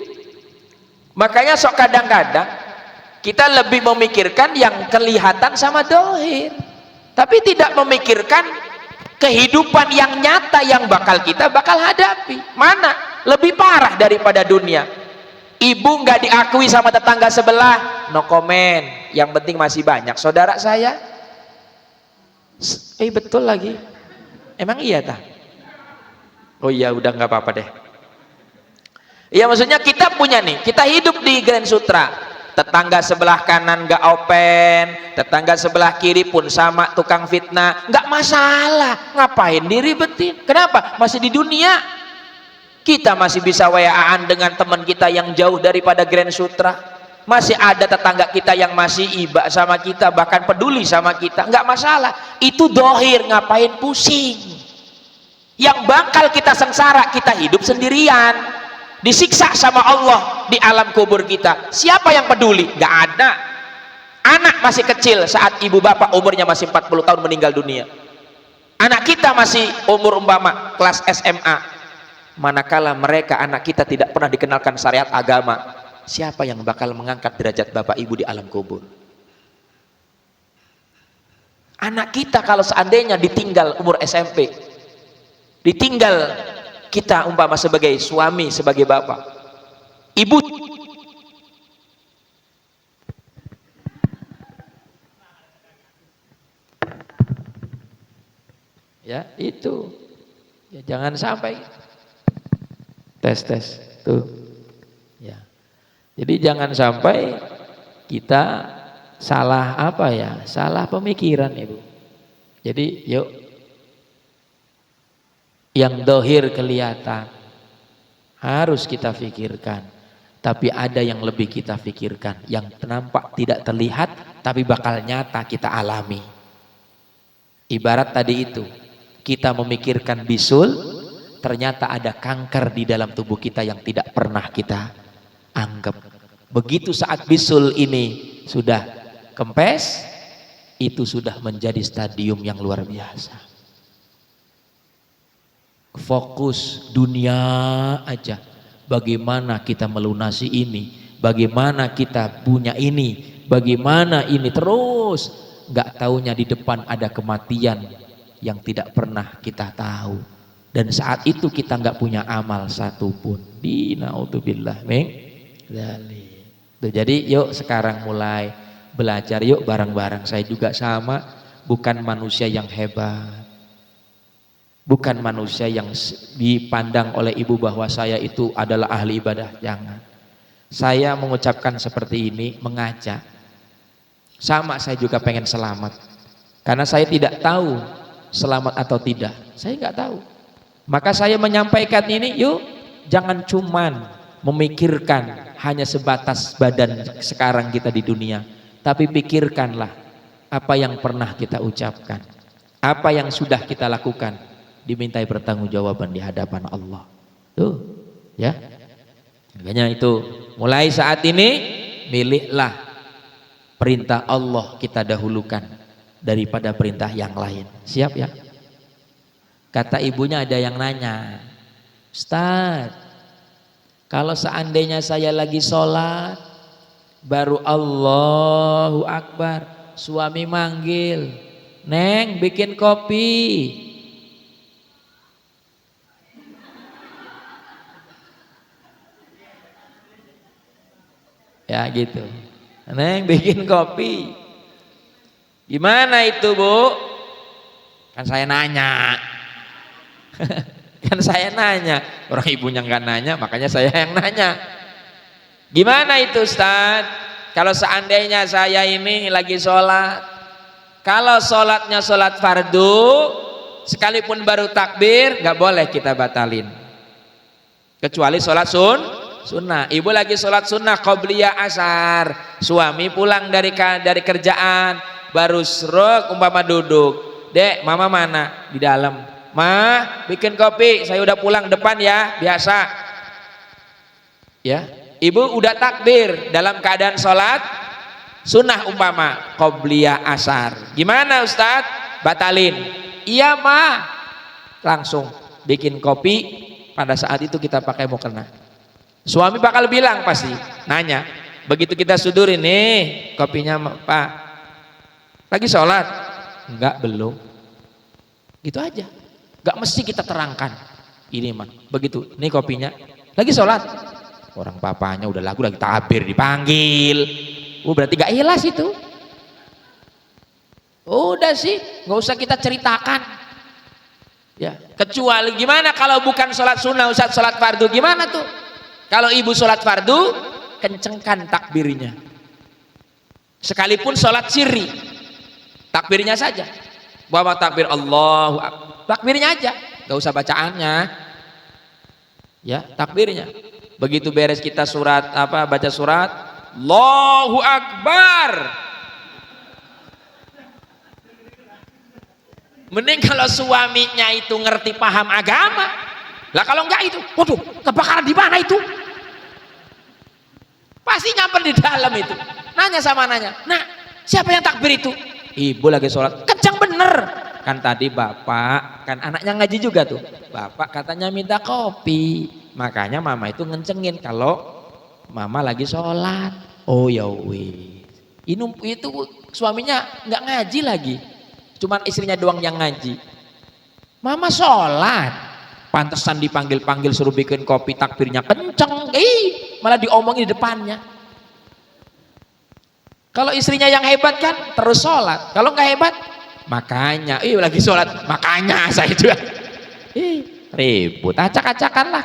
Makanya sok kadang-kadang kita lebih memikirkan yang kelihatan sama dohir, tapi tidak memikirkan kehidupan yang nyata yang kita bakal hadapi. Mana lebih parah daripada dunia? Ibu nggak diakui sama tetangga sebelah, no comment. Yang penting masih banyak saudara saya. Betul lagi. Emang iya tak? Oh iya, udah nggak apa-apa deh. Iya, maksudnya kita punya nih, kita hidup di Grand Sutra. Tetangga sebelah kanan nggak open, tetangga sebelah kiri pun sama tukang fitnah, nggak masalah. Ngapain diribetin? Kenapa? Masih di dunia. Kita masih bisa WA-an dengan teman kita yang jauh daripada Grand Sutra. Masih ada tetangga kita yang masih iba sama kita, bahkan peduli sama kita. Nggak masalah. Itu dohir, ngapain pusing? Yang bakal kita sengsara, kita hidup sendirian. Disiksa sama Allah di alam kubur kita. Siapa yang peduli? Nggak ada. Anak masih kecil saat ibu bapak umurnya masih 40 tahun meninggal dunia. Anak kita masih umur umpama kelas SMA. Manakala mereka, anak kita tidak pernah dikenalkan syariat agama, siapa yang bakal mengangkat derajat bapak ibu di alam kubur? Anak kita kalau seandainya ditinggal umur SMP, ditinggal kita umpama sebagai suami, sebagai bapak, ibu ya itu ya, jangan sampai tes tuh ya. Jadi jangan sampai kita salah apa ya, salah pemikiran Ibu. Jadi yuk, yang dohir kelihatan harus kita pikirkan, tapi ada yang lebih kita pikirkan, yang nampak tidak terlihat tapi bakal nyata kita alami. Ibarat tadi itu, kita memikirkan bisul, ternyata ada kanker di dalam tubuh kita yang tidak pernah kita anggap. Begitu saat bisul ini sudah kempes, itu sudah menjadi stadium yang luar biasa. Fokus dunia aja, bagaimana kita melunasi ini, bagaimana kita punya ini, bagaimana ini, terus nggak taunya di depan ada kematian yang tidak pernah kita tahu, dan saat itu kita nggak punya amal satupun. Naudzubillah min dzalik. Jadi yuk sekarang mulai belajar, yuk bareng-bareng. Saya juga sama, bukan manusia yang hebat, bukan manusia yang dipandang oleh ibu bahwa saya itu adalah ahli ibadah, jangan. Saya mengucapkan seperti ini mengajak, sama saya juga pengen selamat, karena saya tidak tahu selamat atau tidak, saya nggak tahu. Maka saya menyampaikan ini, yuk jangan cuman memikirkan hanya sebatas badan sekarang kita di dunia, tapi pikirkanlah apa yang pernah kita ucapkan, apa yang sudah kita lakukan, dimintai pertanggungjawaban di hadapan Allah. Tuh, ya. Makanya itu mulai saat ini miliklah perintah Allah kita dahulukan daripada perintah yang lain. Siap ya? Kata ibunya ada yang nanya, Ustaz, kalau seandainya saya lagi sholat baru Allahu Akbar, suami manggil, Neng bikin kopi. Ya gitu, Neng bikin kopi. Gimana itu Bu? Kan saya nanya. Kan saya nanya, orang ibunya nggak nanya, makanya saya yang nanya. Gimana itu Ustaz? Kalau seandainya saya ini lagi sholat, kalau sholatnya sholat fardu, sekalipun baru takbir nggak boleh kita batalin, kecuali sholat sunnah. Ibu lagi sholat sunnah qobliyah asar, suami pulang dari kerjaan, baru serok umpama duduk, Dek mama mana? Di dalam. Ma bikin kopi, saya udah pulang depan ya, biasa ya. Ibu udah takbir dalam keadaan sholat sunnah umpama qobliyah asar, gimana Ustadz? Batalin. Iya Ma, langsung bikin kopi, pada saat itu kita pakai mukena. Suami bakal bilang, pasti nanya, begitu kita sudurin, nih kopinya Pak lagi sholat? Enggak, belum. Gitu aja, gak mesti kita terangkan ini mah. Begitu, nih kopinya lagi sholat, orang papanya udah lagi takbir dipanggil, berarti gak ikhlas itu. Udah sih, nggak usah kita ceritakan ya. Kecuali gimana kalau bukan sholat sunnah Ustaz, sholat fardu gimana tuh? Kalau ibu sholat fardu, kencengkan takbirnya, sekalipun sholat sirri, takbirnya saja, bawa takbir Allahu Akbar, takbirnya aja, gak usah bacaannya ya, takbirnya. Begitu beres kita baca surat Allahu Akbar, mending kalau suaminya itu ngerti paham agama lah. Kalau enggak itu, waduh kebakaran di mana itu, pasti nyamper di dalam itu, nanya, nah siapa yang takbir itu? Ibu lagi sholat, kencang bener kan tadi bapak, kan anaknya ngaji juga tuh, bapak katanya minta kopi, makanya mama itu ngencengin kalau mama lagi sholat. Oh ya wis, itu suaminya nggak ngaji lagi, cuman istrinya doang yang ngaji. Mama sholat, pantesan dipanggil-panggil suruh bikin kopi, takbirnya kenceng, malah diomongin di depannya. Kalau istrinya yang hebat kan terus sholat, kalau nggak hebat makanya lagi sholat, makanya saya juga ribut, acak-acakan lah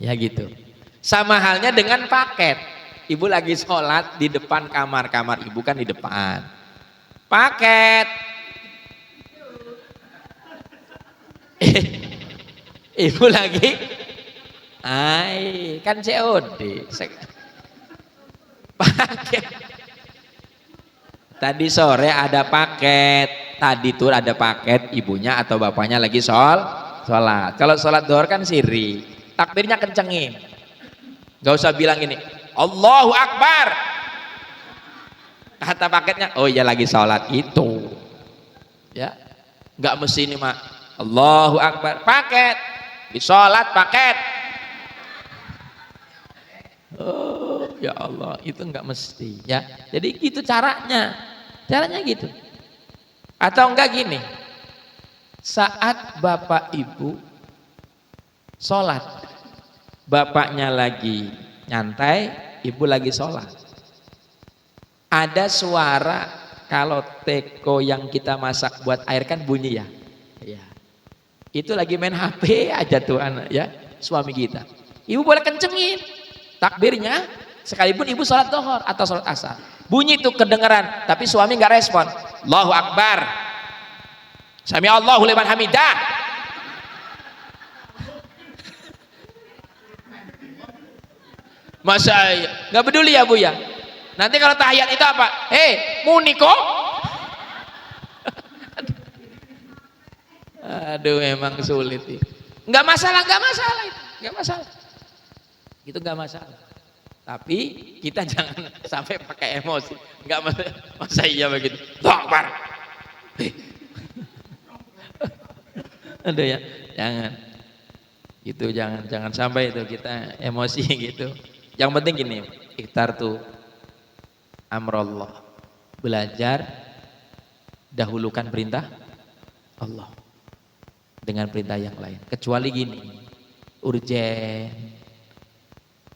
ya gitu. Sama halnya dengan paket, ibu lagi sholat di depan kamar ibu kan di depan, paket ibu lagi kan COD paket. Tadi sore ada paket, tadi tuh ada paket, ibunya atau bapaknya lagi sholat. Kalau sholat duhur kan sirri, takbirnya kencengin, gak usah bilang ini Allahu Akbar, Kata paketnya, oh iya lagi sholat itu. Ya, nggak mesti ini mak. Allahu Akbar, paket. Di sholat paket. Oh ya Allah, itu nggak mesti. Ya, jadi gitu caranya. Caranya gitu. Atau enggak gini. Saat bapak ibu sholat, bapaknya lagi nyantai, ibu lagi sholat. Ada suara kalau teko yang kita masak buat air kan bunyi ya. Ya. Itu lagi main HP aja tuh anak ya, suami kita. Ibu boleh kencengin takbirnya sekalipun ibu sholat zuhur atau sholat asar. Bunyi itu kedengeran, tapi suami nggak respon. Allahu Akbar. Sami Allahu liman hamidah. Masa nggak peduli ya bu ya. Nanti kalau tahiyat itu apa? Muniko. Aduh, emang sulit itu. Nggak masalah itu, nggak masalah. Itu nggak masalah. Tapi kita jangan sampai pakai emosi. Nggak masa iya begitu. Akbar. Aduh ya, jangan. Gitu jangan sampai itu kita emosi gitu. Yang penting gini, iftar tuh amrullah, belajar dahulukan perintah Allah dengan perintah yang lain. Kecuali gini,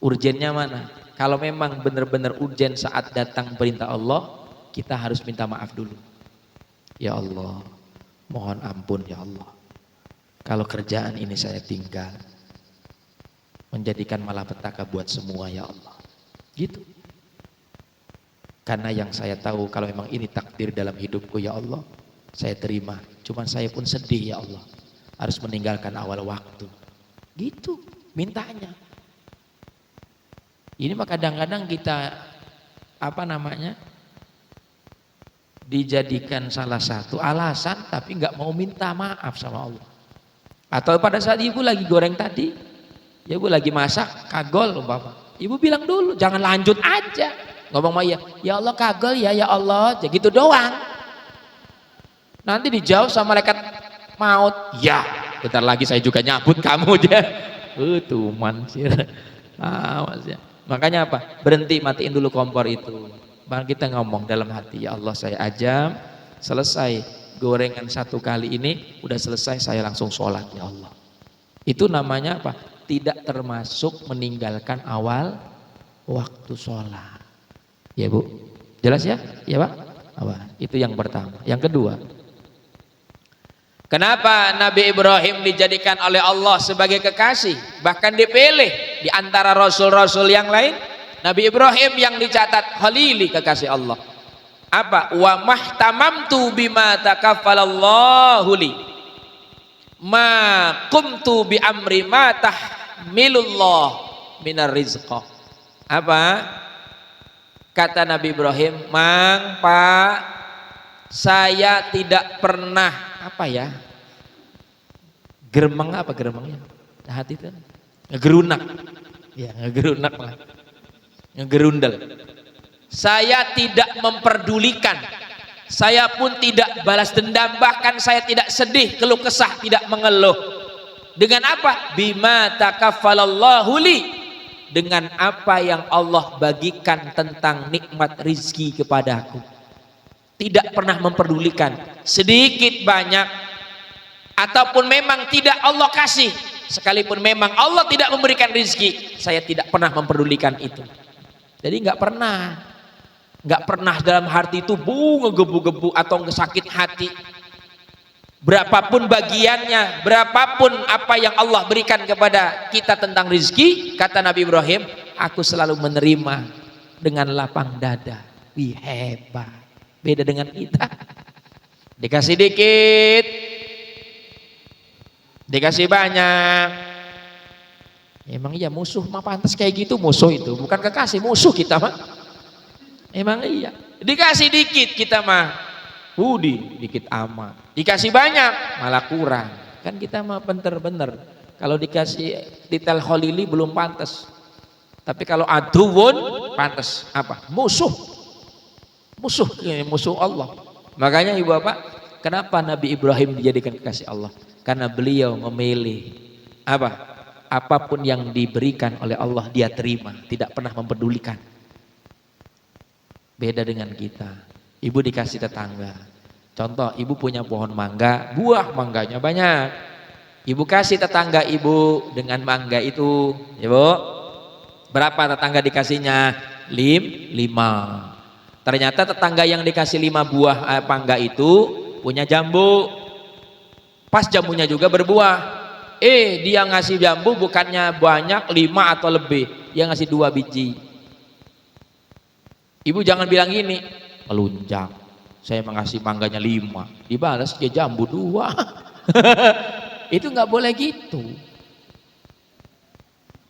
urgennya mana? Kalau memang benar-benar urgen saat datang perintah Allah, kita harus minta maaf dulu. Ya Allah, mohon ampun ya Allah, kalau kerjaan ini saya tinggal, menjadikan malapetaka buat semua ya Allah. Gitu. Karena yang saya tahu kalau memang ini takdir dalam hidupku ya Allah, saya terima. Cuman saya pun sedih ya Allah, harus meninggalkan awal waktu. Gitu mintanya. Ini mah kadang-kadang kita dijadikan salah satu alasan tapi nggak mau minta maaf sama Allah. Atau pada saat ibu lagi goreng tadi, ya ibu lagi masak kagol bapak, ibu bilang dulu, jangan lanjut aja. Ngomong sama ya Allah kagel ya Allah, ya gitu doang. Nanti dijawab sama malaikat maut, ya bentar lagi saya juga nyabut kamu aja. Tuh mansir. Awas ya. Makanya apa? Berhenti, matiin dulu kompor itu. Baru kita ngomong dalam hati, ya Allah saya ajam, selesai gorengan satu kali ini, udah selesai saya langsung sholat ya Allah. Itu namanya apa? Tidak termasuk meninggalkan awal waktu sholat. Ya bu, jelas ya? Ya pak? Itu yang pertama. Yang kedua, kenapa Nabi Ibrahim dijadikan oleh Allah sebagai kekasih, bahkan dipilih di antara rasul-rasul yang lain? Nabi Ibrahim yang dicatat khalili, kekasih Allah. Apa? Wa mahtamamtu bima takaffalallahu li, ma qumtu bi amri ma tahmilullah minar rizqa. Apa? Kata Nabi Ibrahim, Mang, Pak, saya tidak pernah geremeng apa geremengnya? Hati itu ngegerunak. Ya, ngegerunak lah. Ngegerundel. Saya tidak memperdulikan. Saya pun tidak balas dendam, bahkan saya tidak sedih, keluh kesah, tidak mengeluh. Dengan apa? Bima takaffalallahu li, dengan apa yang Allah bagikan tentang nikmat rizki kepadaku. Tidak pernah memperdulikan sedikit banyak, ataupun memang tidak Allah kasih, sekalipun memang Allah tidak memberikan rizki, saya tidak pernah memperdulikan itu. Jadi nggak pernah dalam hati itu ngegebu-gebu atau ngesakit hati. Berapapun bagiannya, berapapun apa yang Allah berikan kepada kita tentang rizki, kata Nabi Ibrahim, aku selalu menerima dengan lapang dada. Wih, hebat. Beda dengan kita. Dikasih dikit, dikasih banyak. Emang iya musuh mah pantas kayak gitu, musuh itu bukan kekasih, musuh kita mah. Emang iya. Dikasih dikit kita mah dikit amat, dikasih banyak malah kurang. Kan kita mah bener-bener kalau dikasih titel kholili belum pantas, tapi kalau aduun pantas. Apa? Musuh. Musuh, ini musuh Allah. Makanya ibu bapak, kenapa Nabi Ibrahim dijadikan kekasih Allah? Karena beliau memilih apa? Apapun yang diberikan oleh Allah dia terima, tidak pernah mempedulikan. Beda dengan kita. Ibu dikasih tetangga. Contoh, ibu punya pohon mangga, buah mangganya banyak. Ibu kasih tetangga ibu dengan mangga itu, ibu. Berapa tetangga dikasihnya? 5. Ternyata tetangga yang dikasih 5 buah mangga itu punya jambu. Pas jambunya juga berbuah. Dia ngasih jambu bukannya banyak 5 atau lebih, dia ngasih 2 biji. Ibu jangan bilang gini, melunjak, saya mengasih mangganya 5, dibalas dia jambu 2. Itu nggak boleh gitu,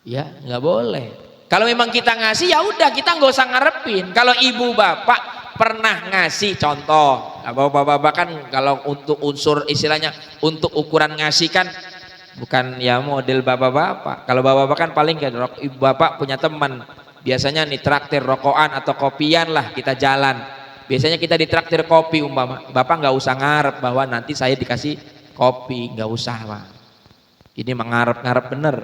ya nggak boleh. Kalau memang kita ngasih ya udah, kita nggak usah ngarepin. Kalau ibu bapak pernah ngasih, contoh, bapak-bapak kan kalau untuk unsur istilahnya untuk ukuran ngasih kan bukan ya model bapak-bapak. Kalau bapak-bapak kan paling kan ibu bapak punya teman, biasanya nih traktir rokokan atau kopian lah, kita jalan. Biasanya kita ditraktir kopi umpama, bapak nggak usah ngarep bahwa nanti saya dikasih kopi, nggak usah pak. Ini mengarep-ngarep bener.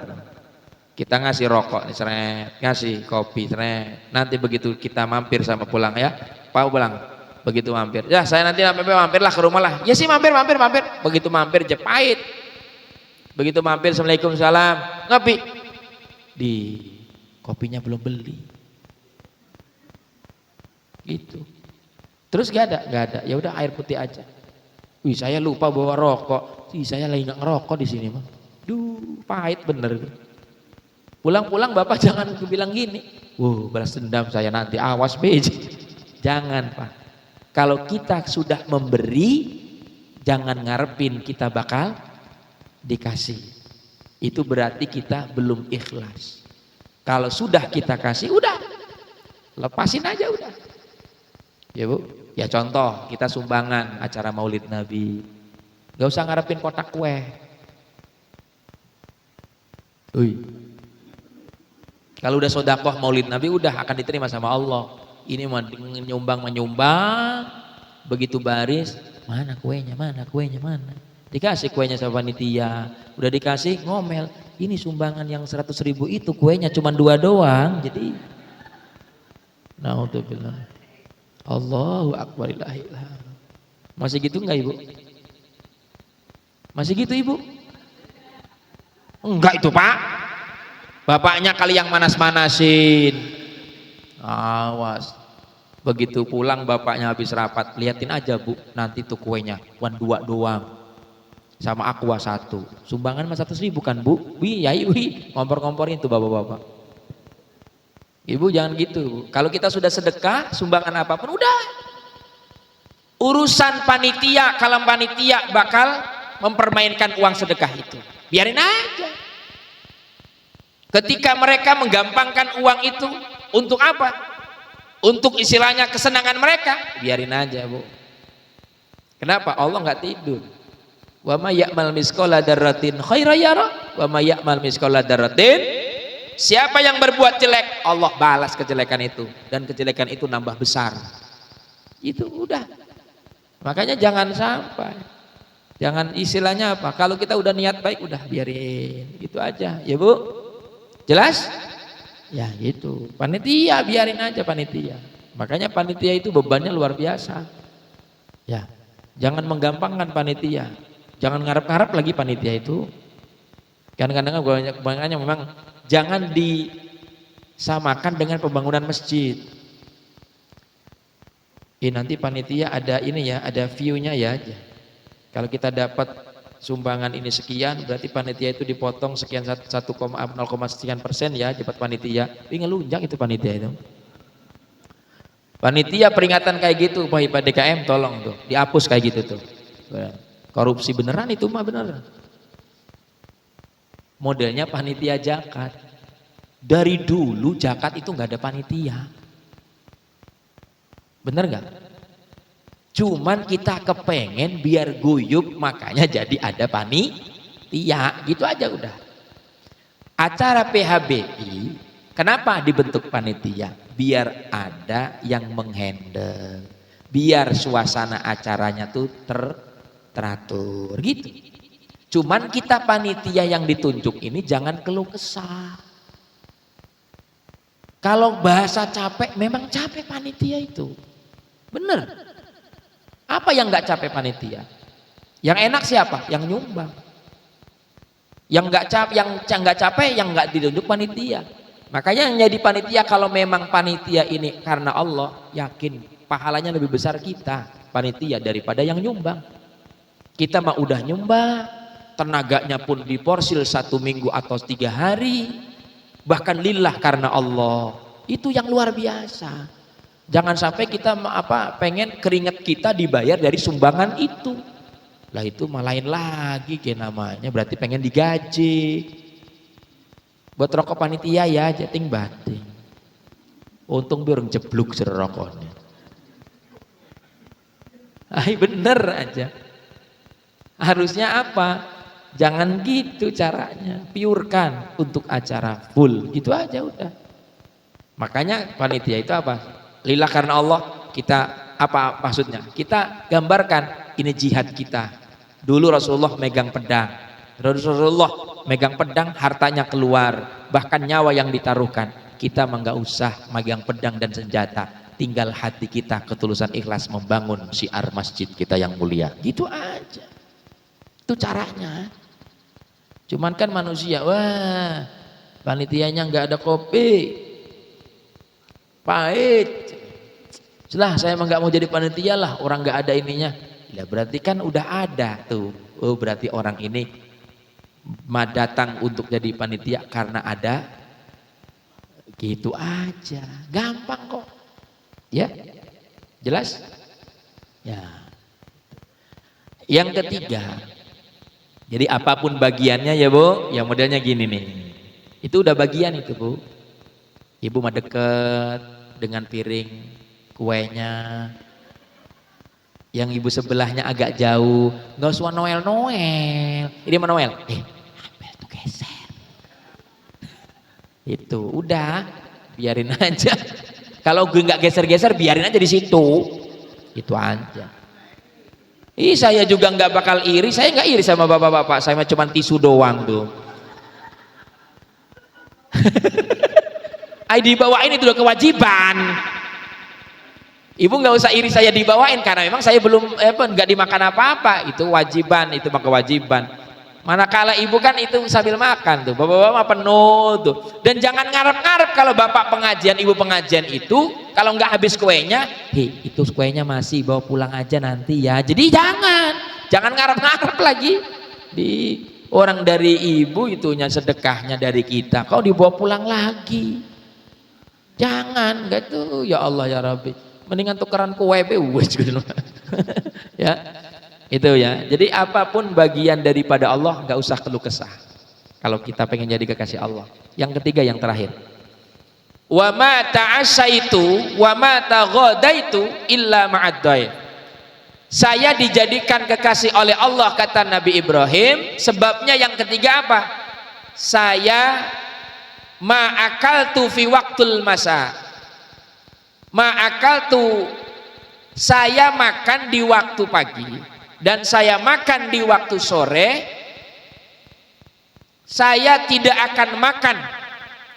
Kita ngasih rokok nih seret, ngasih kopi seret. Nanti begitu kita mampir sama pulang ya, pak pulang. Begitu mampir, ya saya nanti mampir lah ke rumah lah. Ya sih mampir. Begitu mampir Jepahit. Begitu mampir, assalamualaikum salam, ngopi, di kopinya belum beli, gitu. Terus gak ada, ya udah air putih aja. Wih saya lupa bawa rokok, saya lagi nggak ngerokok di sini mah. Duh pahit bener. Pulang-pulang bapak jangan bilang gini, balas dendam saya nanti, awas beji. Jangan pak. Kalau kita sudah memberi, jangan ngarepin kita bakal dikasih. Itu berarti kita belum ikhlas. Kalau sudah kita kasih, udah lepasin aja udah. Ya bu, ya contoh kita sumbangan acara Maulid Nabi, nggak usah ngarepin kotak kue. Kalau udah sodakoh Maulid Nabi udah akan diterima sama Allah. Ini menyumbang, begitu baris, mana kuenya, mana. Dikasih kuenya sama panitia, udah dikasih ngomel, ini sumbangan yang 100.000 itu kuenya cuma 2 doang. Jadi naudzubillah. Allahu akbar. Masih gitu enggak ibu? Masih gitu ibu? Enggak itu pak, bapaknya kali yang manas-manasin. Awas, begitu pulang bapaknya habis rapat, liatin aja bu, nanti tuh kuenya cuma 2 doang sama aqua 1, sumbangan mah 100.000 kan bu, ngompor-ngomporin tuh bapak-bapak. Ibu jangan gitu. Kalau kita sudah sedekah, sumbangan apapun udah urusan panitia. Kalau panitia bakal mempermainkan uang sedekah itu, biarin aja. Ketika mereka menggampangkan uang itu untuk apa? Untuk istilahnya kesenangan mereka, biarin aja bu. Kenapa? Allah nggak tidur. Wa may ya'mal misqala dzarratin khairan yara wa may ya'mal misqala dzarratin, siapa yang berbuat jelek Allah balas kejelekan itu, dan kejelekan itu nambah besar. Itu udah. Makanya jangan sampai, jangan istilahnya apa, kalau kita udah niat baik udah biarin gitu aja ya bu. Jelas? Ya gitu. Panitia biarin aja panitia. Makanya panitia itu bebannya luar biasa. Ya, jangan menggampangkan panitia. Jangan ngarep-ngarep lagi panitia itu. Kadang-kadang banyak memang jangan disamakan dengan pembangunan masjid. Nanti panitia ada ini ya, ada view-nya ya. Kalau kita dapat sumbangan ini sekian, berarti panitia itu dipotong sekian 0,0 sekian persen ya, dapat panitia. Ngelunjak itu panitia itu. Panitia peringatan kayak gitu, Pak DKM tolong tuh dihapus kayak gitu tuh. Korupsi beneran itu mah bener. Modelnya panitia zakat. Dari dulu zakat itu nggak ada panitia. Bener nggak? Cuman kita kepengen biar guyup, makanya jadi ada panitia, gitu aja udah. Acara PHBI, kenapa dibentuk panitia? Biar ada yang menghandle. biar suasana acaranya tuh teratur gitu. Cuman kita panitia yang ditunjuk ini jangan keluh kesah. Kalau bahasa capek, memang capek panitia itu. Bener. Apa yang nggak capek panitia? Yang enak siapa? Yang nyumbang. Yang nggak capek, yang nggak ditunjuk panitia. Makanya yang jadi panitia, kalau memang panitia ini karena Allah, yakin pahalanya lebih besar kita panitia daripada yang nyumbang. Kita mah udah nyumbang, tenaganya pun diporsil 1 minggu atau 3 hari, bahkan lillah karena Allah. Itu yang luar biasa. Jangan sampai kita pengen keringat kita dibayar dari sumbangan itu. Lah itu mah lain lagi kayak namanya, berarti pengen digaji. Buat rokok panitia ya jating bating. Untung biar jebluk serokoknya. Bener aja. Harusnya apa? Jangan gitu caranya. Piurkan untuk acara full. Gitu aja udah. Makanya panitia itu apa? Lillah karena Allah. Kita apa maksudnya? Kita gambarkan ini jihad kita. Dulu Rasulullah megang pedang. Rasulullah megang pedang, hartanya keluar, bahkan nyawa yang ditaruhkan. Kita mah nggak usah megang pedang dan senjata, tinggal hati kita ketulusan ikhlas membangun syiar masjid kita yang mulia. Gitu aja. Itu caranya. Cuman kan manusia, wah panitianya nggak ada kopi, pahit. Setelah saya emang nggak mau jadi panitia lah, orang nggak ada ininya. Ya berarti kan udah ada tuh. Oh berarti orang ini datang untuk jadi panitia karena ada. Gitu aja, gampang kok. Ya, jelas? Ya. Yang ketiga, jadi apapun bagiannya ya Bu, ya modelnya gini nih. Itu udah bagian itu Bu. Ibu mah deket dengan piring kuenya. Yang ibu sebelahnya agak jauh, nggak usah Noel. Ini mah Noel. Ambil tuh geser. Itu udah, biarin aja. Kalau gue nggak geser-geser, biarin aja di situ. Itu aja. Saya juga nggak bakal iri. Saya nggak iri sama bapak-bapak. Saya mah cuma tisu doang tuh. Dibawain itu udah kewajiban. Ibu nggak usah iri saya dibawain karena memang saya belum nggak dimakan apa-apa. Itu wajiban, itu mah kewajiban. Manakala ibu kan itu sambil makan tuh, bapak-bapak mah penuh tuh. Dan jangan ngarep-ngarep kalau bapak pengajian, ibu pengajian itu kalau nggak habis kuenya, itu kuenya masih bawa pulang aja nanti ya. Jadi jangan ngarep-ngarep lagi. Di orang dari ibu itunya sedekahnya dari kita, kau dibawa pulang lagi. Jangan, nggak tuh ya Allah ya Rabbi. Mendingan tukeran kue gitu. Ya itu ya. Jadi apapun bagian daripada Allah nggak usah keluh kesah kalau kita pengen jadi kekasih Allah. Yang ketiga, yang terakhir, wa ma ta'asaitu wa ma taghadaitu illa ma'ad-dhaif. Saya dijadikan kekasih oleh Allah kata Nabi Ibrahim. Sebabnya yang ketiga apa? Saya ma'akaltu fi waktul masa. Ma'akaltu, saya makan di waktu pagi dan saya makan di waktu sore. Saya tidak akan makan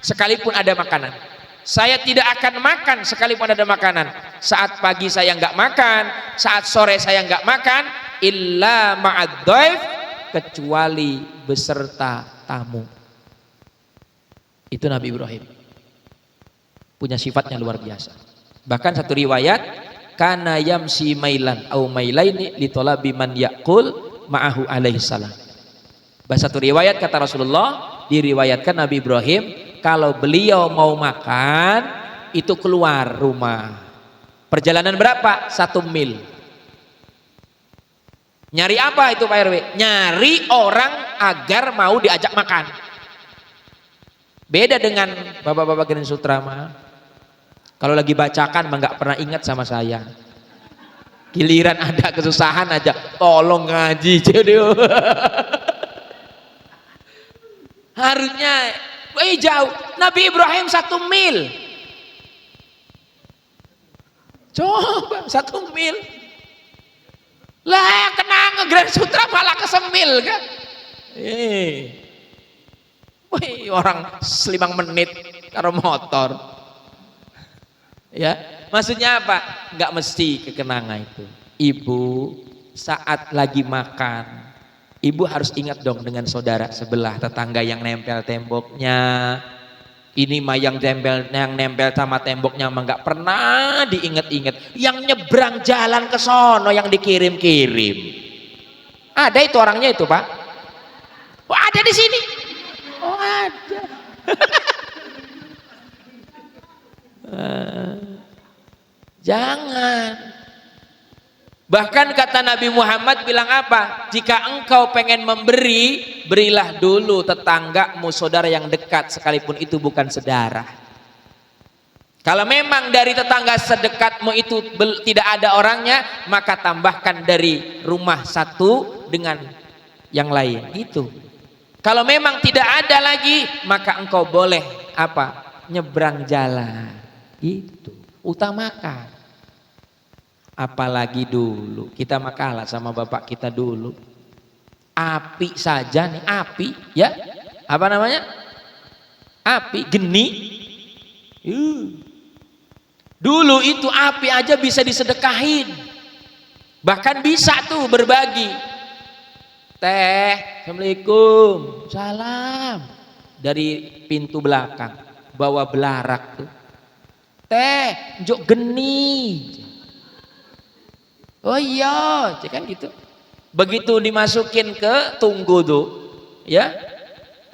sekalipun ada makanan. Saya tidak akan makan sekalipun ada makanan. Saat pagi saya nggak makan, saat sore saya nggak makan, illa ma'ad-dhaif, kecuali beserta tamu. Itu Nabi Ibrahim punya sifatnya luar biasa. Bahkan satu riwayat, kana yamsi mailan au mailaini li talabi man yaqul ma'ahu alaihi salam. Satu riwayat kata Rasulullah, diriwayatkan Nabi Ibrahim kalau beliau mau makan itu keluar rumah. Perjalanan berapa? 1 mil. Nyari apa itu Pak RW? Nyari orang agar mau diajak makan. Beda dengan bapak-bapak Gen Sutra mah. Kalau lagi bacakan mah nggak pernah ingat sama saya. Giliran ada kesusahan aja, tolong ngaji jodoh. Harusnya jauh. Nabi Ibrahim 1 mil. Coba 1 mil. Lah kenang Grand Sutra malah kesemil kan. Wih, orang 5 menit karo motor. Ya, maksudnya apa? Enggak mesti ke kenanga itu. Ibu saat lagi makan, ibu harus ingat dong dengan saudara sebelah, tetangga yang nempel temboknya. Ini mah yang nempel sama temboknya mah nggak pernah diinget-inget. Yang nyebrang jalan ke sono yang dikirim-kirim. Ada itu orangnya itu, Pak. Oh, ada di sini. Oh, ada. Jangan. Bahkan kata Nabi Muhammad bilang apa? Jika engkau pengen memberi, berilah dulu tetanggamu, saudara yang dekat, sekalipun itu bukan sedarah. Kalau memang dari tetangga sedekatmu itu tidak ada orangnya, maka tambahkan dari rumah satu dengan yang lain. Gitu. Kalau memang tidak ada lagi, maka engkau boleh apa? Nyebrang jalan. Gitu. Utamakan. Apalagi dulu kita makalah sama bapak kita dulu, api saja nih, api ya, apa namanya, api geni. Dulu itu api aja bisa disedekahin, bahkan bisa tuh berbagi. Teh, assalamualaikum, salam, dari pintu belakang bawa belarak tuh, teh njok geni. Oh iya, kan gitu. Begitu dimasukin ke tunggu tuh, ya.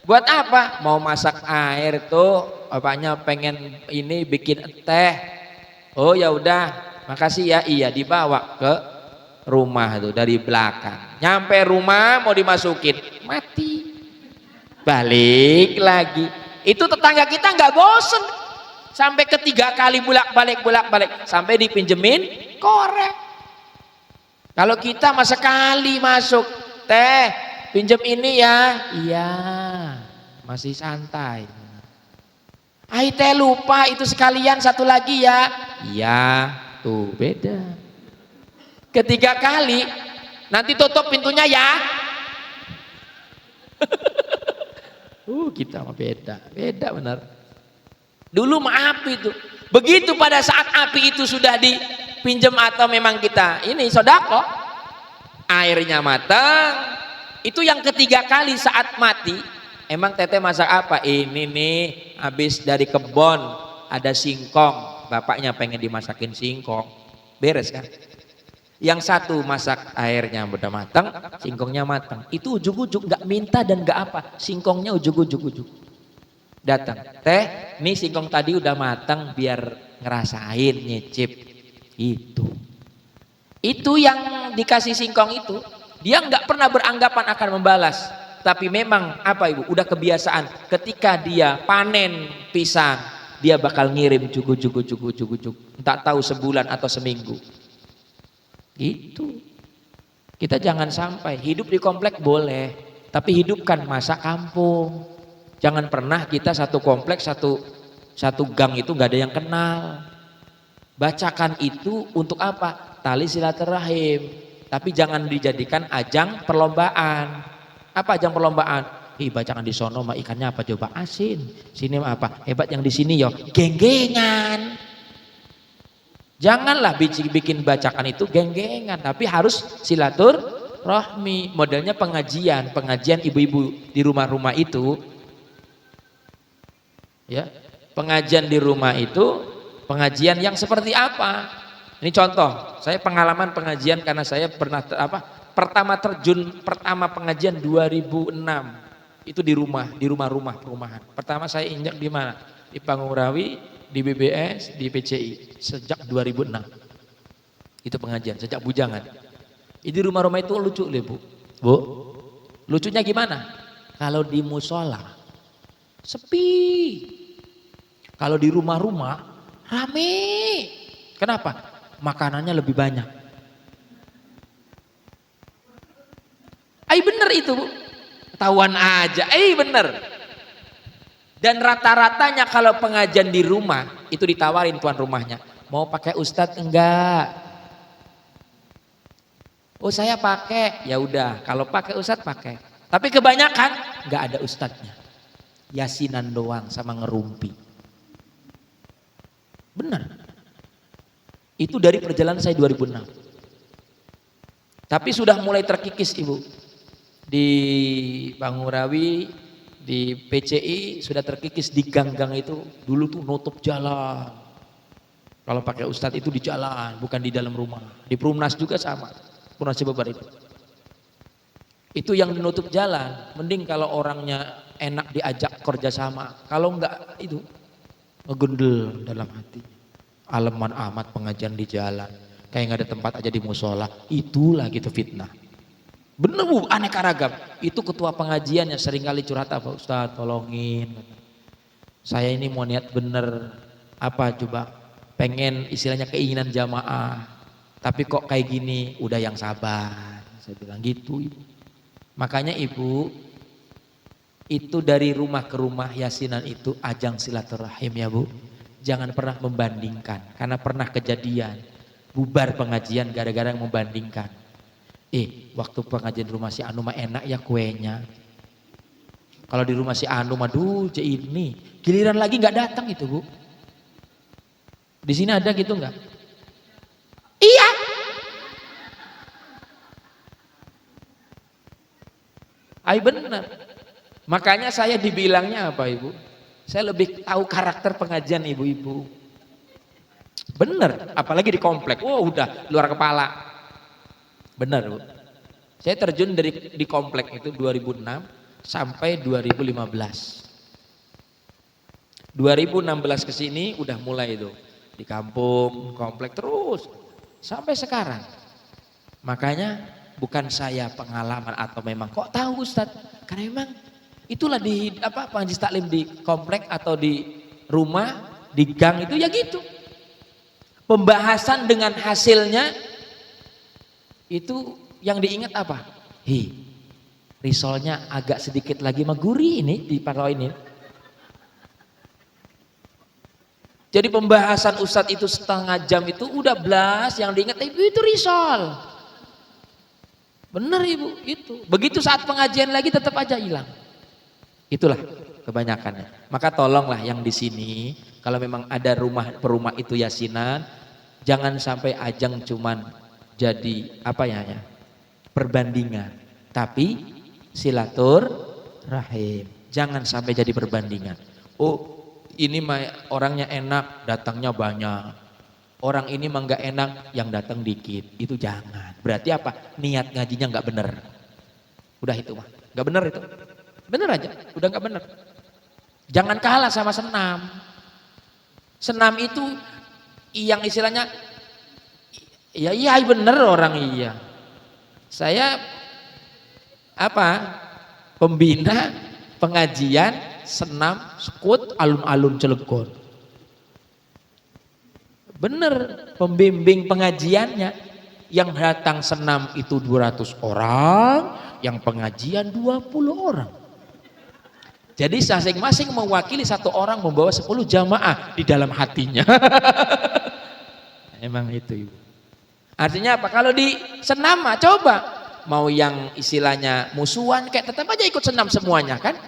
Buat apa? Mau masak air tuh, bapaknya pengen ini bikin teh. Oh ya udah, makasih ya. Iya, dibawa ke rumah tuh dari belakang. Nyampe rumah mau dimasukin, mati. Balik lagi. Itu tetangga kita nggak bosen. Sampai ketiga kali bolak-balik sampai dipinjemin korek. Kalau kita mah sekali masuk, teh pinjem ini ya, iya, masih santai. Ai teh lupa itu sekalian satu lagi ya, iya, tuh beda. Ketiga kali, nanti tutup pintunya ya. Kita mah beda benar. Dulu mah api itu, begitu pada saat api itu sudah pinjam atau memang kita ini sodako, airnya matang, itu yang ketiga kali saat mati. Emang teteh masak apa? Ini nih habis dari kebon ada singkong, bapaknya pengen dimasakin singkong, beres kan? Yang satu masak airnya udah matang, singkongnya matang, itu ujug-ujug nggak minta dan nggak apa, singkongnya ujug-ujug datang, teh nih singkong tadi udah matang biar ngerasain nyicip. Itu yang dikasih singkong itu, dia nggak pernah beranggapan akan membalas, tapi memang apa ibu, udah kebiasaan ketika dia panen pisang dia bakal ngirim jugu, tak tahu sebulan atau seminggu. Gitu. Kita jangan sampai hidup di komplek boleh, tapi hidupkan masa kampung. Jangan pernah kita satu komplek satu gang itu nggak ada yang kenal. Bacakan itu untuk apa? Tali silaturahim. Tapi jangan dijadikan ajang perlombaan. Apa ajang perlombaan? Bacakan di sono mah ikannya apa coba? Asin. Sini mah apa? Hebat yang di sini yo. Geng-gengan. Janganlah bikin bacakan itu geng-gengan, tapi harus silaturahmi. Modelnya pengajian ibu-ibu di rumah-rumah itu. Ya, pengajian di rumah itu pengajian yang seperti apa? Ini contoh, saya pengalaman pengajian karena saya pernah pertama pengajian 2006 itu di rumah perumahan. Pertama saya injak di mana? Di Pangurawi, di BBS, di PCI sejak 2006. Itu pengajian sejak bujangan. Di rumah-rumah itu lucu deh Bu. Lucunya gimana? Kalau di musola sepi. Kalau di rumah-rumah rame. Kenapa? Makanannya lebih banyak. Bener itu Bu. Ketahuan aja. Bener. Dan rata-ratanya kalau pengajian di rumah itu ditawarin tuan rumahnya. Mau pakai ustadz enggak? Oh saya pakai, ya udah. Kalau pakai ustadz pakai. Tapi kebanyakan enggak ada ustadznya. Yasinan doang sama ngerumpi. Benar. Itu dari perjalanan saya 2006. Tapi sudah mulai terkikis Ibu. Di Bangurawi, di PCI sudah terkikis di gang-gang itu. Dulu tuh nutup jalan. Kalau pakai ustadz itu di jalan, bukan di dalam rumah. Di Perumnas juga sama. Perumnas Cibeber itu. Itu yang menutup jalan. Mending kalau orangnya enak diajak kerjasama. Kalau enggak itu ngegundel dalam hati. Aleman amat pengajian di jalan. Kayak nggak ada tempat aja di musola. Itulah gitu fitnah. Bener Bu, aneka ragam. Itu ketua pengajian yang sering kali curhat apa Ustaz tolongin. Saya ini mau niat bener. Apa coba? Pengen istilahnya keinginan jamaah. Tapi kok kayak gini, udah yang sabar. Saya bilang gitu Ibu. Makanya Ibu, itu dari rumah ke rumah yasinan itu ajang silaturahim ya Bu. Jangan pernah membandingkan. Karena pernah kejadian. Bubar pengajian gara-gara yang membandingkan. Waktu pengajian rumah si Anu mah enak ya kuenya. Kalau di rumah si Anu mah ini. Giliran lagi gak datang itu Bu. Di sini ada gitu nggak? Iya. Benar. Makanya saya dibilangnya apa Ibu? Saya lebih tahu karakter pengajian ibu-ibu. Bener, apalagi di komplek. Udah luar kepala. Bener Bu. Saya terjun di komplek itu 2006 sampai 2015. 2016 ke sini udah mulai itu. Di kampung, komplek terus sampai sekarang. Makanya bukan saya pengalaman atau memang kok tahu Ustadz, karena memang itulah di pengajian taklim di komplek atau di rumah, di gang itu ya gitu. Pembahasan dengan hasilnya itu yang diingat apa? Risolnya agak sedikit lagi maguri ini di parau ini. Jadi pembahasan Ustadz itu setengah jam itu udah blas, yang diingat itu risol. Bener Ibu, itu. Begitu saat pengajian lagi tetap aja hilang. Itulah kebanyakannya. Maka tolonglah yang di sini, kalau memang ada rumah per rumah itu yasinan, jangan sampai ajang cuman jadi perbandingan. Tapi silaturahim. Jangan sampai jadi perbandingan. Ini mah orangnya enak, datangnya banyak. Orang ini mah nggak enak, yang datang dikit. Itu jangan. Berarti apa? Niat ngajinya nggak bener. Udah itu mah, nggak bener itu. Bener aja, udah nggak bener. Jangan kalah sama senam. Senam itu yang istilahnya, iya bener orang iya. Saya pembina pengajian senam sekut alun-alun Cilegon. Bener, pembimbing pengajiannya yang datang senam itu 200 orang, yang pengajian 20 orang. Jadi masing-masing mewakili satu orang membawa 10 jamaah di dalam hatinya. Emang itu Ibu. Artinya apa? Kalau di senam coba mau yang istilahnya musuhan kayak tetap aja ikut senam semuanya kan?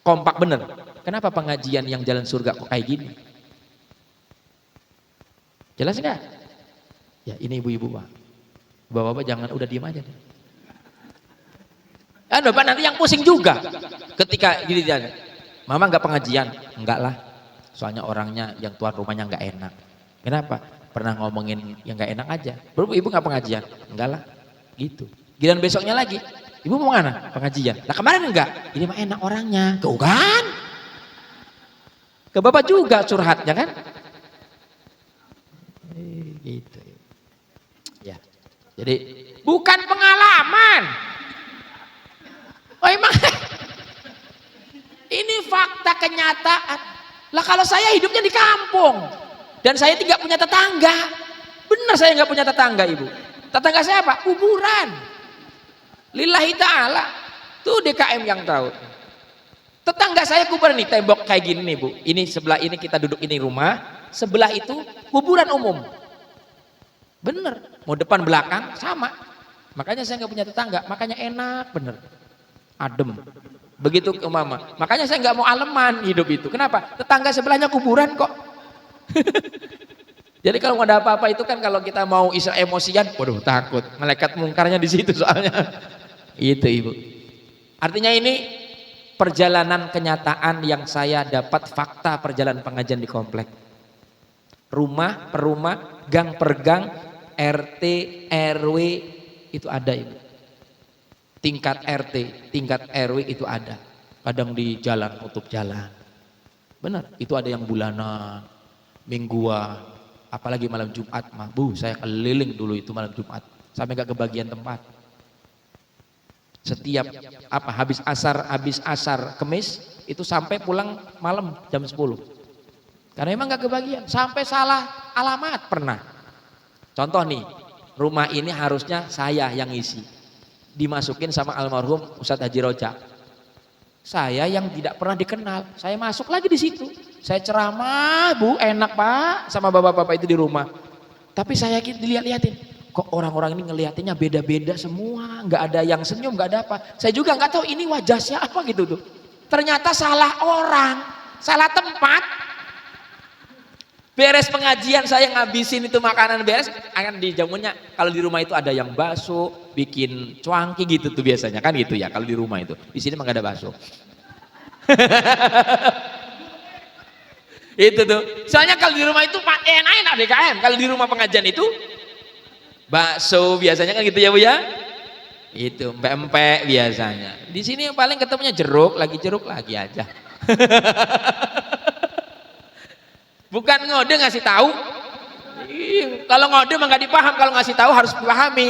Kompak bener. Kenapa pengajian yang jalan surga kok kayak gini? Jelas enggak? Ya ini ibu-ibu Pak. Bapak-bapak jangan udah diem aja deh. Bapak nanti yang pusing juga. Ketika gini dia, Mama enggak pengajian? Enggak lah. Soalnya orangnya yang tuan rumahnya enggak enak. Kenapa? Pernah ngomongin yang enggak enak aja. Ibu enggak pengajian? Enggak lah. Gitu. Giliran besoknya lagi. Ibu mau mana? Pengajian. Nah kemarin enggak? Ini mah enak orangnya. Tuh kan? Ke Bapak juga curhatnya kan? Gitu. Ya. Jadi bukan pengalaman. Emang ini fakta kenyataan. Lah kalau saya hidupnya di kampung dan saya tidak punya tetangga. Benar saya nggak punya tetangga Ibu. Tetangga saya apa? Kuburan. Lillahi ta'ala. Tuh DKM yang tahu. Tetangga saya kuburan nih, tembok kayak gini nih Bu. Ini sebelah ini kita duduk ini rumah. sebelah itu kuburan umum. Bener, mau depan belakang sama. Makanya saya nggak punya tetangga, makanya enak bener, adem. Begitu ke mama, makanya saya nggak mau aleman hidup itu. Kenapa? Tetangga sebelahnya kuburan kok. Jadi kalau ada apa-apa itu kan kalau kita mau emosian, waduh takut, malaikat mungkarnya di situ soalnya. Itu ibu. Artinya ini perjalanan kenyataan yang saya dapat fakta perjalanan pengajian di komplek. Rumah per rumah, gang per gang, RT, RW itu ada ibu. Tingkat RT, tingkat RW itu ada. Kadang di jalan, tutup jalan. Benar, itu ada yang bulanan, mingguan, apalagi malam Jumat mah. Saya keliling dulu itu malam Jumat sampai gak kebagian tempat. Setiap habis asar Kemis itu sampai pulang malam jam 10. Karena emang gak kebagian, sampai salah alamat pernah. Contoh nih, rumah ini harusnya saya yang ngisi, dimasukin sama almarhum Ustadz Haji Rojak. Saya yang tidak pernah dikenal, saya masuk lagi di situ. Saya ceramah, Bu, enak Pak, sama bapak-bapak itu di rumah. Tapi saya dilihat-liatin, kok orang-orang ini ngeliatinnya beda-beda semua, nggak ada yang senyum, nggak ada apa. Saya juga nggak tahu ini wajah siapa gitu tuh. Ternyata salah orang, salah tempat. Beres pengajian saya ngabisin itu makanan beres, akan dijamunya kalau di rumah itu ada yang bakso, bikin cuangki gitu tuh biasanya kan gitu ya kalau di rumah itu. Di sini mah gak ada bakso. Itu tuh. Soalnya kalau di rumah itu enak DKM. Kalau di rumah pengajian itu bakso biasanya kan gitu ya Bu ya. Itu empek biasanya. Di sini yang paling ketemunya jeruk lagi aja. Bukan ngode ngasih tahu. Kalau ngode mah nggak dipaham, kalau ngasih tahu harus dipahami.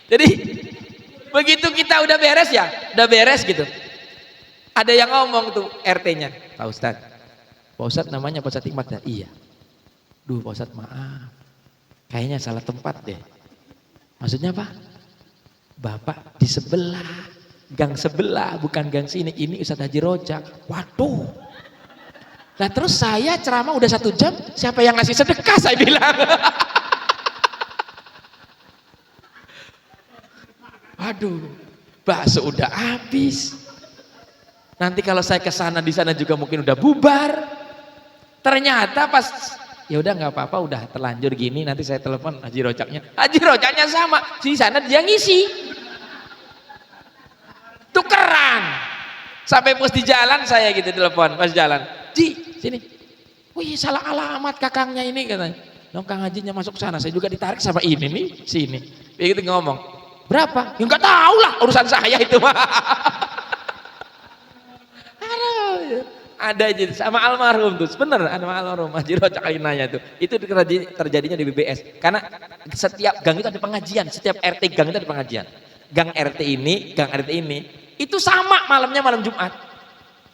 Jadi begitu kita udah beres ya, udah beres gitu. Ada yang ngomong tuh RT-nya, Pak Ustadz namanya Pak Ustadz Hikmat ya? Iya. Duh Pak Ustadz maaf, kayaknya salah tempat deh. Maksudnya apa? Bapak di sebelah, gang sebelah, bukan gang sini. Ini Ustadz Haji Rojak. Waduh. Nah terus saya ceramah udah 1 jam, siapa yang ngasih sedekah saya bilang. Aduh, bakso udah habis. Nanti kalau saya ke sana di sana juga mungkin udah bubar. Ternyata pas ya udah nggak apa-apa, udah terlanjur gini, nanti saya telepon Haji Rojaknya. Haji Rojaknya sama, di sana dia ngisi. Tukeran. Sampai pas di jalan saya gitu telepon, pas jalan. Ji, sini. Wih, salah alamat kakangnya ini katanya. Dong Kang Hajinya masuk sana, saya juga ditarik sama ini nih, sini. Begitu ngomong. Berapa? Ya enggak tahu lah, urusan saya itu mah. Ada aja sama almarhum tuh, bener ada almarhum Haji Rojak nanya tuh. Itu terjadinya di BBS. Karena setiap gang itu ada pengajian, setiap RT gang itu ada pengajian. Gang RT ini, gang RT ini, itu sama malamnya malam Jumat.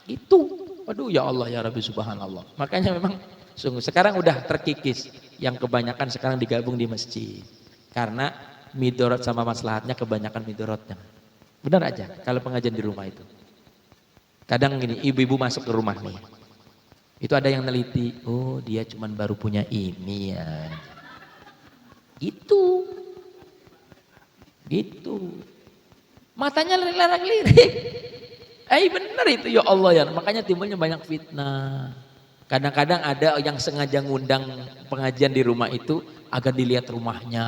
Itu. Waduh ya Allah ya Rabbi subhanallah. Makanya memang sungguh sekarang udah terkikis. Yang kebanyakan sekarang digabung di masjid. Karena midorot sama maslahatnya kebanyakan midorotnya. Benar aja kalau pengajian di rumah itu. Kadang gini, ibu-ibu masuk ke rumah nih. Itu ada yang neliti, oh dia cuman baru punya ini ya. Gitu. Matanya lirik-lirik. Bener itu ya Allah ya. Makanya timbulnya banyak fitnah. Kadang-kadang ada yang sengaja ngundang pengajian di rumah itu agar dilihat rumahnya.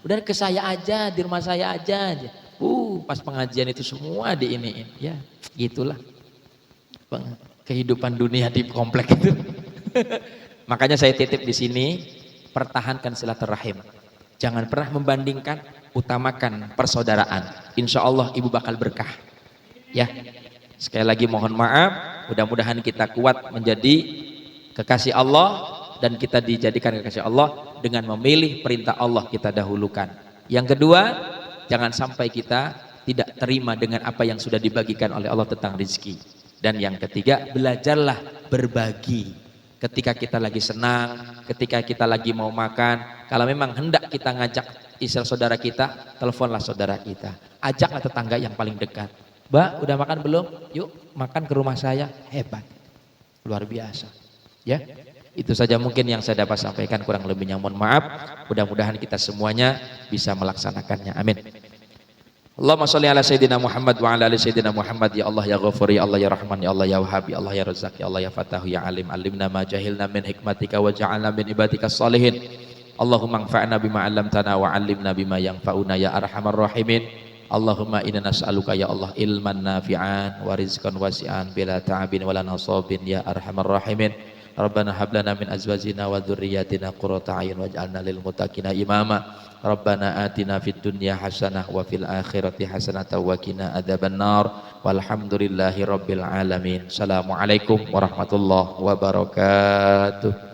Udah ke saya aja, di rumah saya aja. Pas pengajian itu semua diiniin. Ya, gitulah. Kehidupan dunia di komplek itu. Makanya saya titip di sini, pertahankan silaturahim. Jangan pernah membandingkan, utamakan persaudaraan. Insya Allah ibu bakal berkah. Ya, sekali lagi mohon maaf, mudah-mudahan kita kuat menjadi kekasih Allah dan kita dijadikan kekasih Allah dengan memilih perintah Allah kita dahulukan. Yang kedua, jangan sampai kita tidak terima dengan apa yang sudah dibagikan oleh Allah tentang rezeki. Dan yang ketiga, belajarlah berbagi. Ketika kita lagi senang, ketika kita lagi mau makan, kalau memang hendak kita ngajak istri saudara kita, teleponlah saudara kita, ajaklah tetangga yang paling dekat. Mbak, udah makan belum? Yuk makan ke rumah saya. Hebat, luar biasa. Ya, Itu saja mungkin yang saya dapat sampaikan, kurang lebihnya mohon maaf. Mudah-mudahan kita semuanya bisa melaksanakannya. Amin. Allahumma sholli ala sayyidina Muhammad wa ala ali sayyidina Muhammad. Ya Allah ya Ghafur, ya Allah ya Rahman, ya Allah ya Wahhab, ya Allah ya Razzaq, ya Allah ya Fattah, ya Alim, alimna ma jahilna min hikmatika wa ja'alna min ibadika sholihin. Allahumma anfa'na bima 'allamtana wa 'allimna bima yanfa'una ya arhamar rahimin. Allahumma inna nas'aluka ya Allah ilman nafi'an wa rizqan wasi'an bila ta'abin wala nasabin ya arhamar rahimin. Rabbana hab lana min azwajina wa dzurriyyatina qurrata a'yun waj'alna lil muttaqina imama. Rabbana atina fid dunya hasanah wa fil akhirati hasanah wa qina adzabannar. Walhamdulillahi rabbil alamin. Assalamualaikum warahmatullahi wabarakatuh.